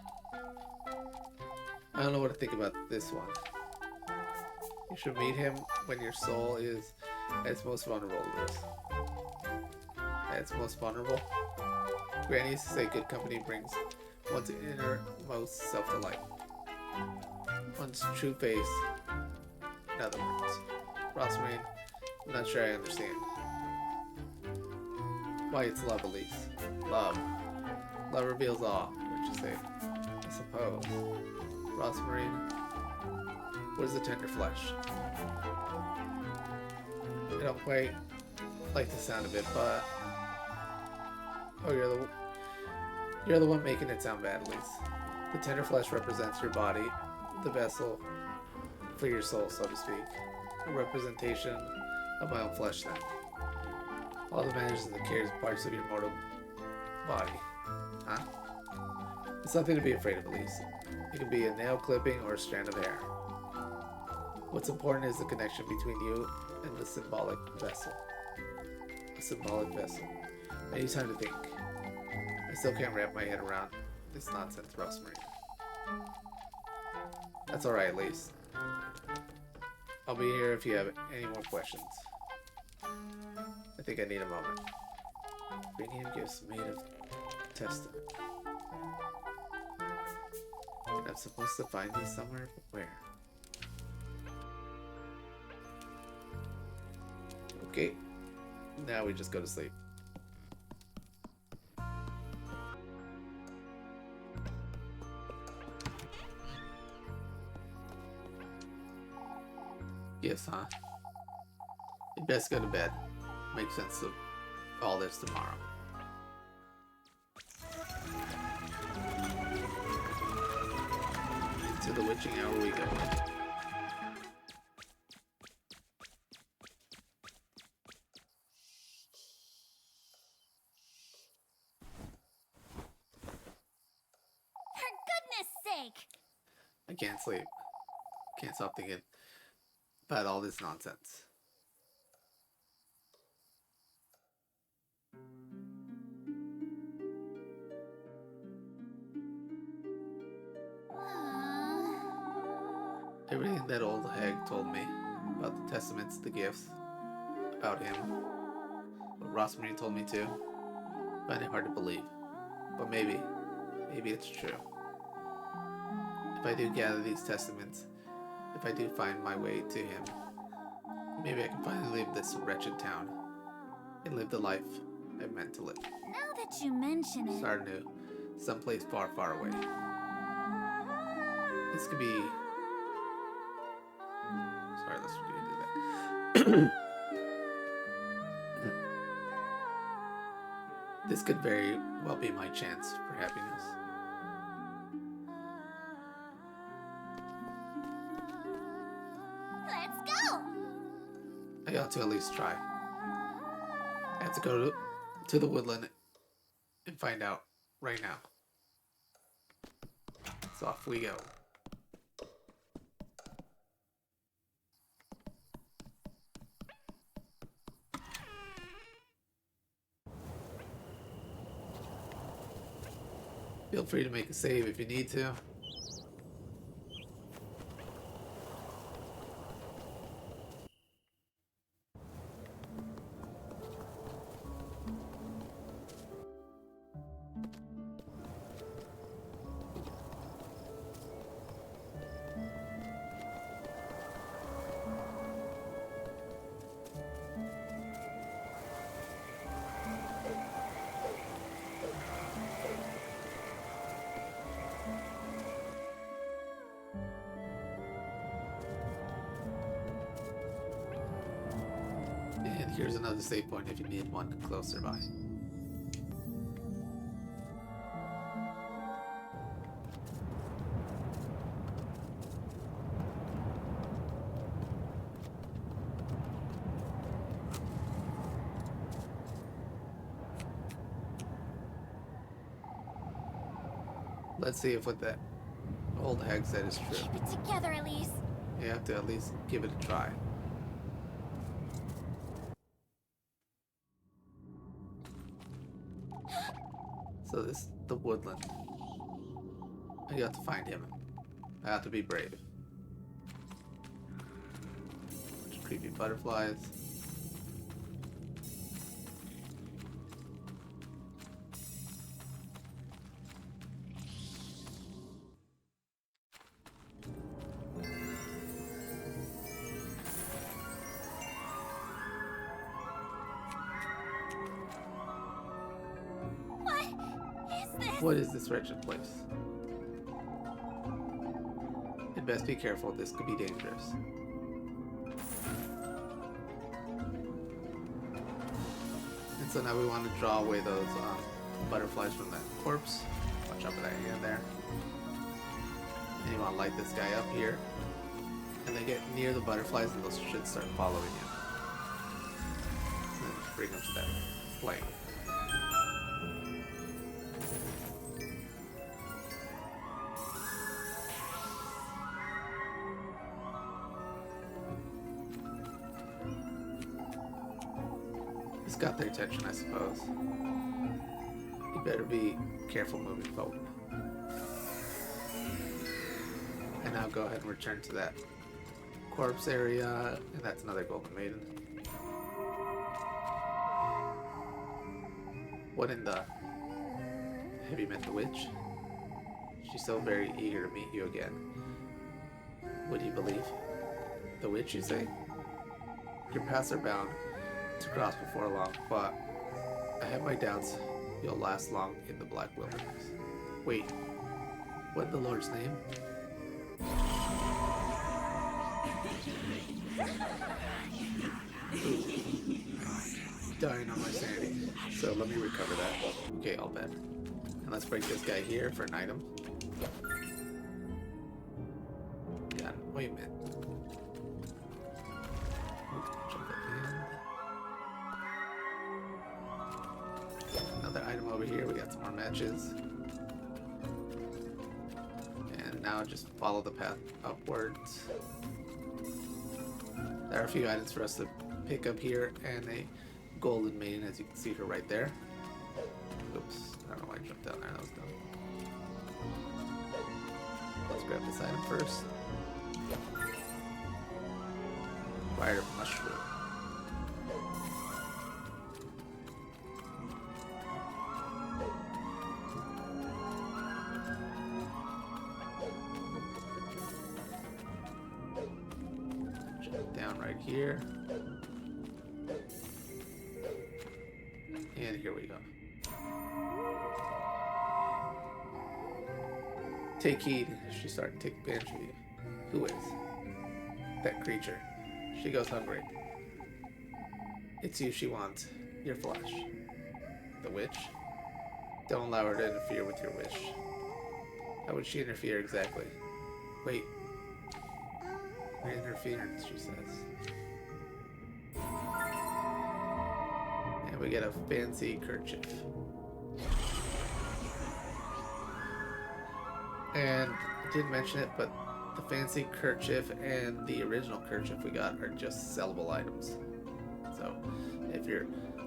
I don't know what to think about this one. You should meet him when your soul is at its most vulnerable, Elise. At its most vulnerable? Granny used to say good company brings one's innermost self-delight. One's true face. In other words. Rozenmarine, I'm not sure I understand. Why, it's love, Elise. Love. Love reveals all, would you say? I suppose. Rozenmarine, what is the tender flesh? I don't quite like the sound of it, but... Oh, you're the one making it sound bad, Elise. The tender flesh represents your body, the vessel for your soul, so to speak. A representation of my own flesh, then. All that matters is that carries parts of your mortal body. Huh? It's nothing to be afraid of, Elise. It can be a nail clipping or a strand of hair. What's important is the connection between you and the symbolic vessel. A symbolic vessel. I need time to think. I still can't wrap my head around this nonsense, Rozenmarine. That's alright, Elise. I'll be here if you have any more questions. I think I need a moment. Bringing him gifts made of testament. And I'm supposed to find these somewhere, but where? Okay. Now we just go to sleep. Yes, huh? You best go to bed. Make sense of all this tomorrow. Into the witching hour we go. For goodness sake! I can't sleep. Can't stop thinking about all this nonsense. Everything that Old Hag told me about the testaments, the gifts, about him, what Rozenmarine told me too, I find it hard to believe. But maybe it's true. If I do gather these testaments, if I do find my way to him, maybe I can finally leave this wretched town and live the life I meant to live. Now that you mention it... Start anew, someplace far, far away. This could be... Sorry, let's do that. This could very well be my chance for happiness. Let's go! I ought to at least try. I have to go to the Woodland and find out right now. So off we go. Feel free to make a save if you need to. And here's another save point if you need one closer by. Let's see if what that old hag said is true. Keep it together, Elise. You have to at least give it a try. So this is the Woodland. I got to find him. I have to be brave. Creepy butterflies. What is this wretched place? You'd best be careful, this could be dangerous. And so now we want to draw away those butterflies from that corpse. Watch out for that hand there. And you want to light this guy up here. And then get near the butterflies and those should start following you. And then just bring them to that flame. Got their attention, I suppose. You better be careful moving forward. And now go ahead and return to that corpse area, and that's another golden maiden. What in the... Have you met the witch? She's so very eager to meet you again. Would you believe? The witch, you say? Your paths are bound to cross before long, but I have my doubts you'll last long in the Black Wilderness. Wait, what in the Lord's name? Dying on my sanity, so let me recover that. Okay, I'll bet. And let's break this guy here for an item. Yeah, wait a minute. Item over here, we got some more matches. And now just follow the path upwards. There are a few items for us to pick up here, and a golden maiden, as you can see her right there. Oops, I don't know why I jumped down there, that was dumb. Let's grab this item first. Fire mushroom. Here. And here we go. Take heed. She's starting to take advantage of you. Who is? That creature. She goes hungry. It's you she wants. Your flesh. The witch? Don't allow her to interfere with your wish. How would she interfere exactly? Wait. Interference, she says. And we get a fancy kerchief. And I didn't mention it, but the fancy kerchief and the original kerchief we got are just sellable items. So if you're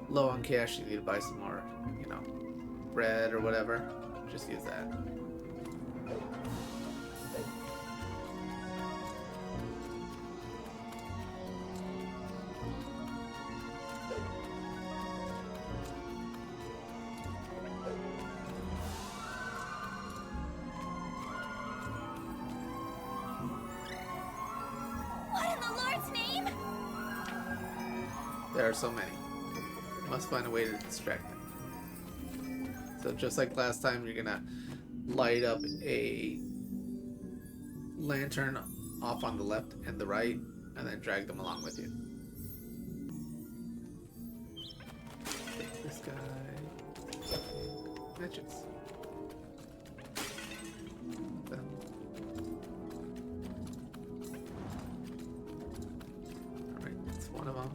low on cash, you need to buy some more, you know, bread or whatever, just use that. There are so many. Must find a way to distract them. So just like last time, you're gonna light up a lantern off on the left and the right, and then drag them along with you. Take this guy. Matches. Alright, that's one of them.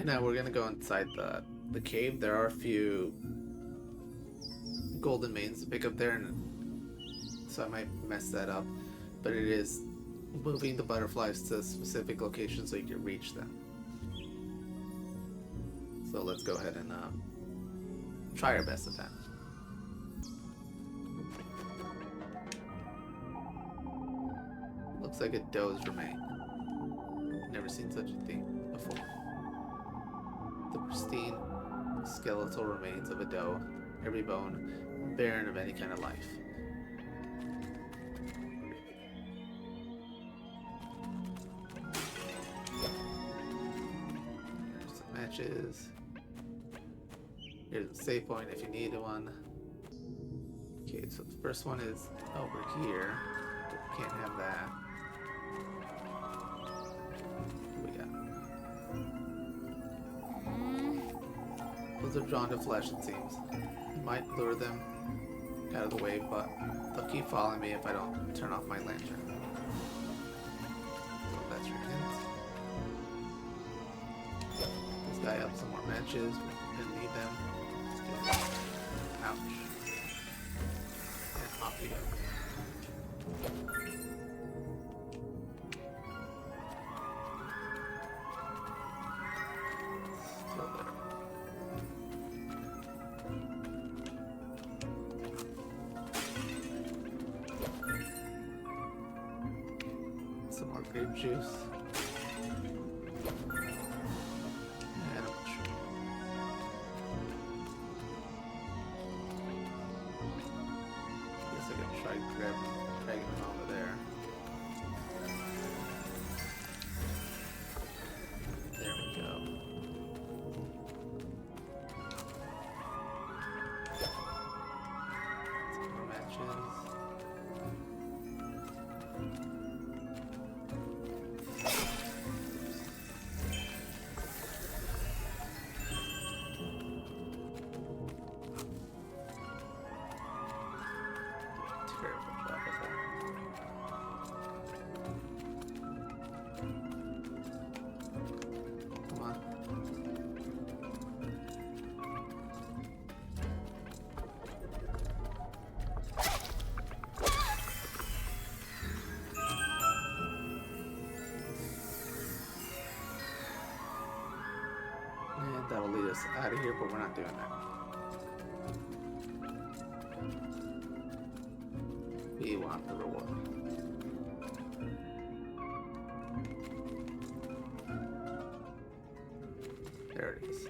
now we're gonna go inside the cave. There are a few golden maidens to pick up there, and so I might mess that up. But it is moving the butterflies to a specific location so you can reach them. So let's go ahead and try our best at that. Looks like a doe's remain. Never seen such a thing before. The pristine skeletal remains of a doe, every bone barren of any kind of life. There's some matches. Here's the save point if you need one. Okay, so the first one is over here. Can't have that. What we got? Those are drawn to flesh, it seems. I might lure them out of the way, but they'll keep following me if I don't turn off my lantern. So that's your hint. This guy up some more matches. We didn't need them. Let's do that. Ouch. And off you go. Still there. Some more grape juice. And a mushroom. Guess I can try dragging them over there. There we go. Some more matches. Terrible job of that. Come on. And that'll lead us out of here, but we're not doing that. We want the reward. There it is.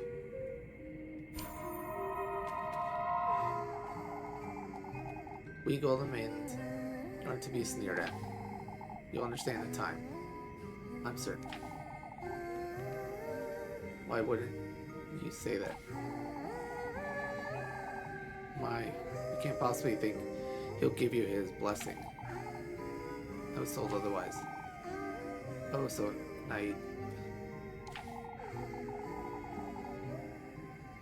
We golden maidens are to be sneered at. You'll understand in time. I'm certain. Why wouldn't you say that? Why? You can't possibly think he'll give you his blessing. I was told otherwise. Oh, so naive.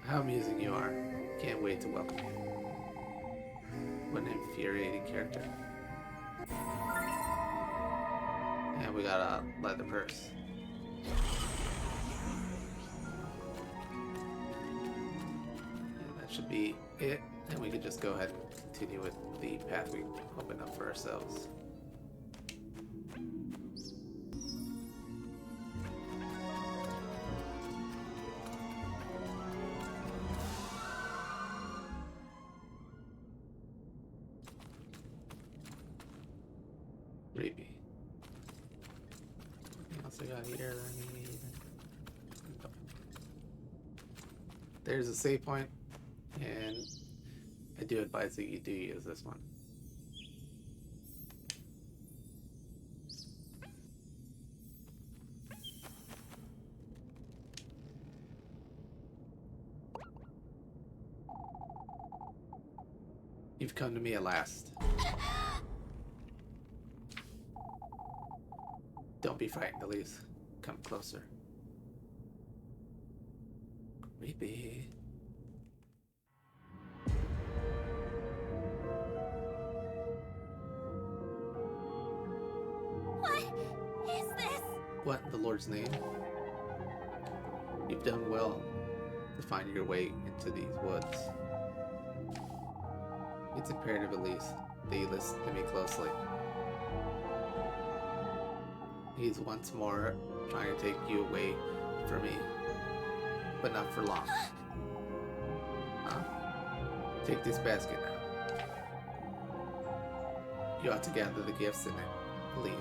How amusing you are. Can't wait to welcome you. What an infuriating character. And we got a leather purse. And that should be it. And we could just go ahead and continue with the path we opened up for ourselves. Bribe. What else I got here that I need? Nope. There's a save point, and I do advise that you do use this one. You've come to me at last. Don't be frightened, Elise. Come closer. Creepy. What is this? What in the Lord's name? You've done well to find your way into these woods. It's imperative, Elise, that you listen to me closely. He's once more trying to take you away from me, but not for long. Huh? Take this basket now. You ought to gather the gifts in it, Elise.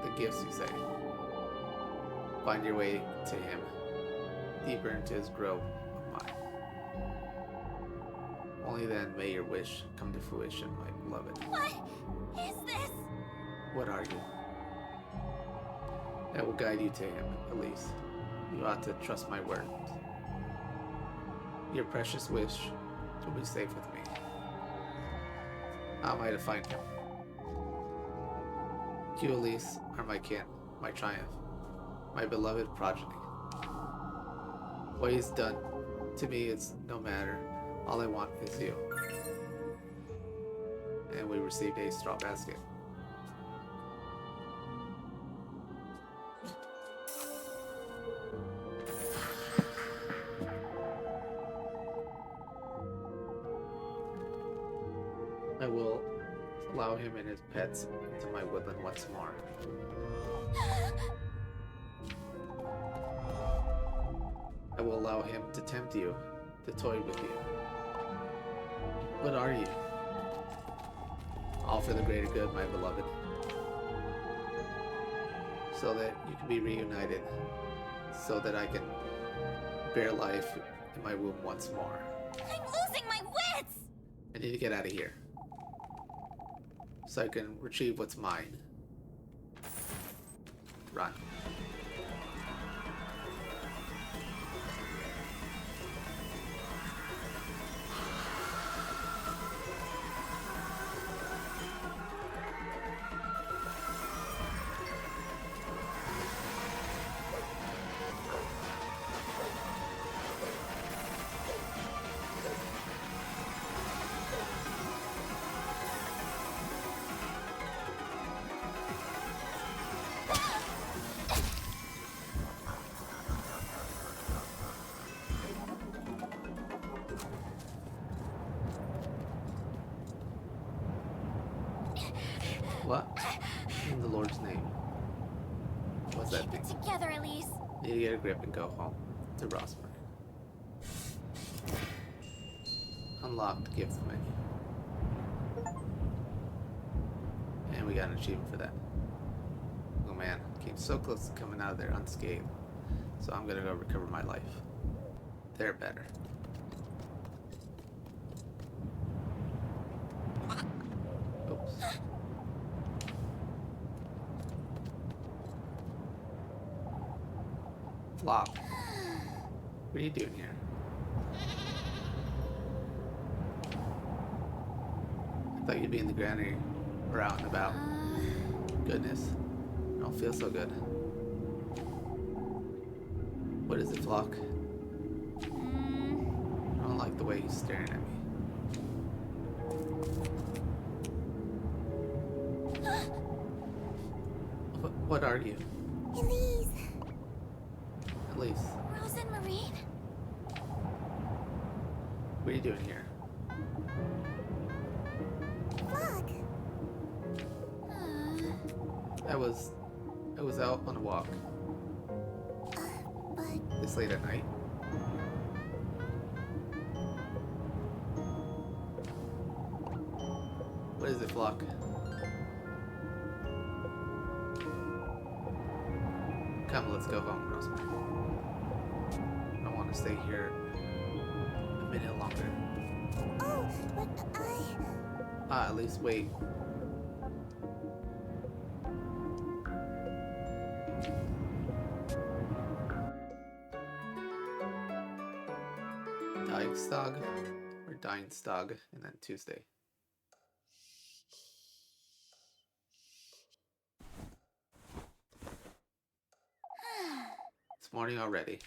The gifts, you say. Find your way to him, deeper into his grove of mine. Only then may your wish come to fruition, my beloved. What is this? What are you? I will guide you to him, Elise. You ought to trust my word. Your precious wish will be safe with me. How am I to find him? You, Elise, are my kin, my triumph, my beloved progeny. What he's done to me is no matter. All I want is you. And we received a straw basket. I will allow him and his pets into my woodland once more. I will allow him to tempt you, to toy with you. What are you? All for the greater good, my beloved. So that you can be reunited. So that I can bear life in my womb once more. I'm losing my wits! I need to get out of here. So I can retrieve what's mine. Run. What? In the Lord's name. What's that thing? Keep it together, Elise. Need to get a grip and go home to Rozenmarine. Unlocked gift menu. And we got an achievement for that. Oh man, came so close to coming out of there unscathed. So I'm gonna go recover my life. They're better. Oops. Flop. What are you doing here? I thought you'd be in the granary or out and about. Goodness. I don't feel so good. What is it, Flock? I don't like the way he's staring at me. What are you? Elise. Elise. Rozenmarine. What are you doing here? Look. I was out on a walk. But This late at night. What is it, Flock? Come, let's go home, Rosemary. I don't want to stay here a minute longer. oh, but At least wait. Dienstag or Dienstag, and then Tuesday. It's morning already.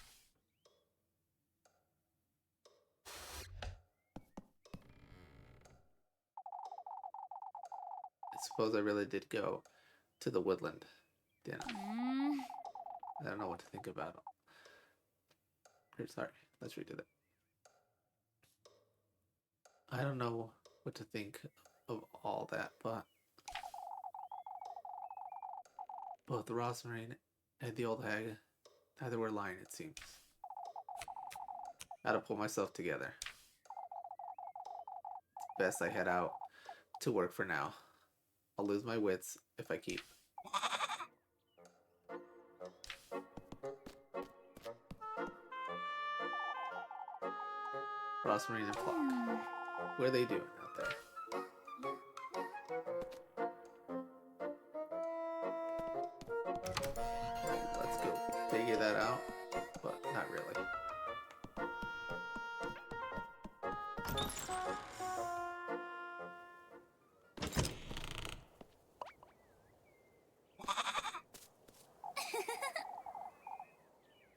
I suppose I really did go to the Woodland, didn't I? I don't know what to think about Or sorry, let's redo that. I don't know what to think of all that, but both the Rozenmarine and the Old Hag, neither were lying, it seems. Gotta pull myself together. It's best I head out to work for now. I'll lose my wits if I keep. Rozenmarine and Flock. What are they doing out there? Let's go figure that out, but not really.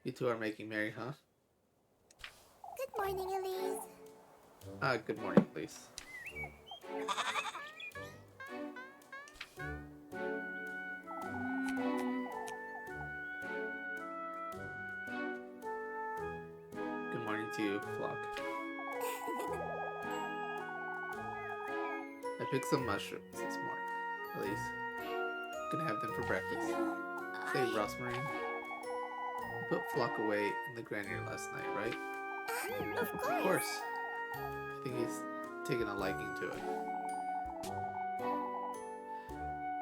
You two are making merry, huh? Good morning, Elise. Good morning, Elise. Good morning to you, Flock. I picked some mushrooms this morning, Elise. Gonna have them for breakfast. Say, Rozenmarine, you put Flock away in the granier last night, right? Of course. Of course. I think he's taken a liking to it.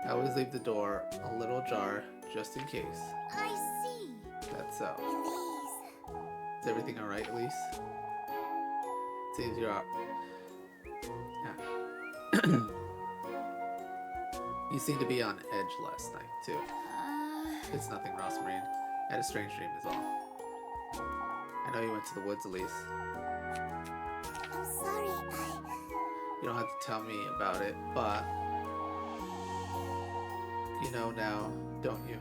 I always leave the door a little ajar just in case. I see. That's so. Elise. Is everything alright, Elise? Seems you're out. Yeah. You seemed to be on edge last night, too. It's nothing, Rozenmarine. I had a strange dream is all. I know you went to the woods, Elise. I'm sorry, You don't have to tell me about it, but you know now, don't you?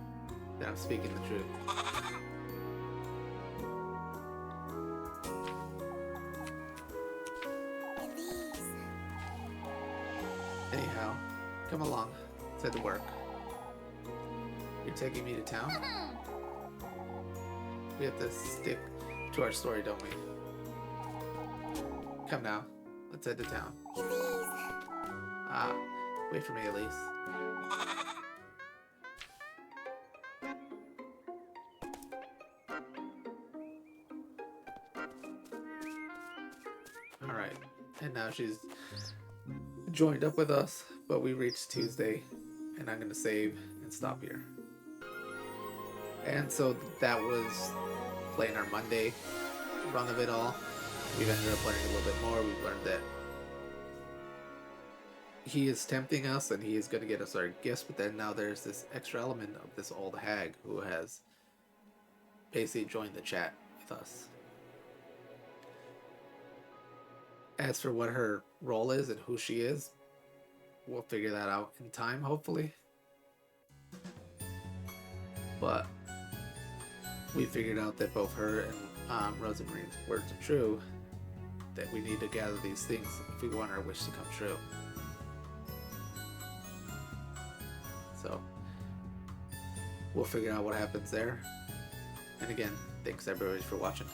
That I'm speaking the truth. Elise. Anyhow, come along. Let's head to work. You're taking me to town? We have to stick to our story, don't we? Come now. Let's head to town. Elise. Wait for me, Elise. Alright, and now she's joined up with us, but we reached Tuesday, and I'm gonna save and stop here. And so that was playing our Monday run of it all. We've ended up learning a little bit more. We've learned that he is tempting us and he is going to get us our gifts, but then now there's this extra element of this old hag who has basically joined the chat with us. As for what her role is and who she is, we'll figure that out in time, hopefully. But we figured out that both her and Rozenmarine's words are true, that we need to gather these things if we want our wish to come true. So we'll figure out what happens there. And again, thanks everybody for watching.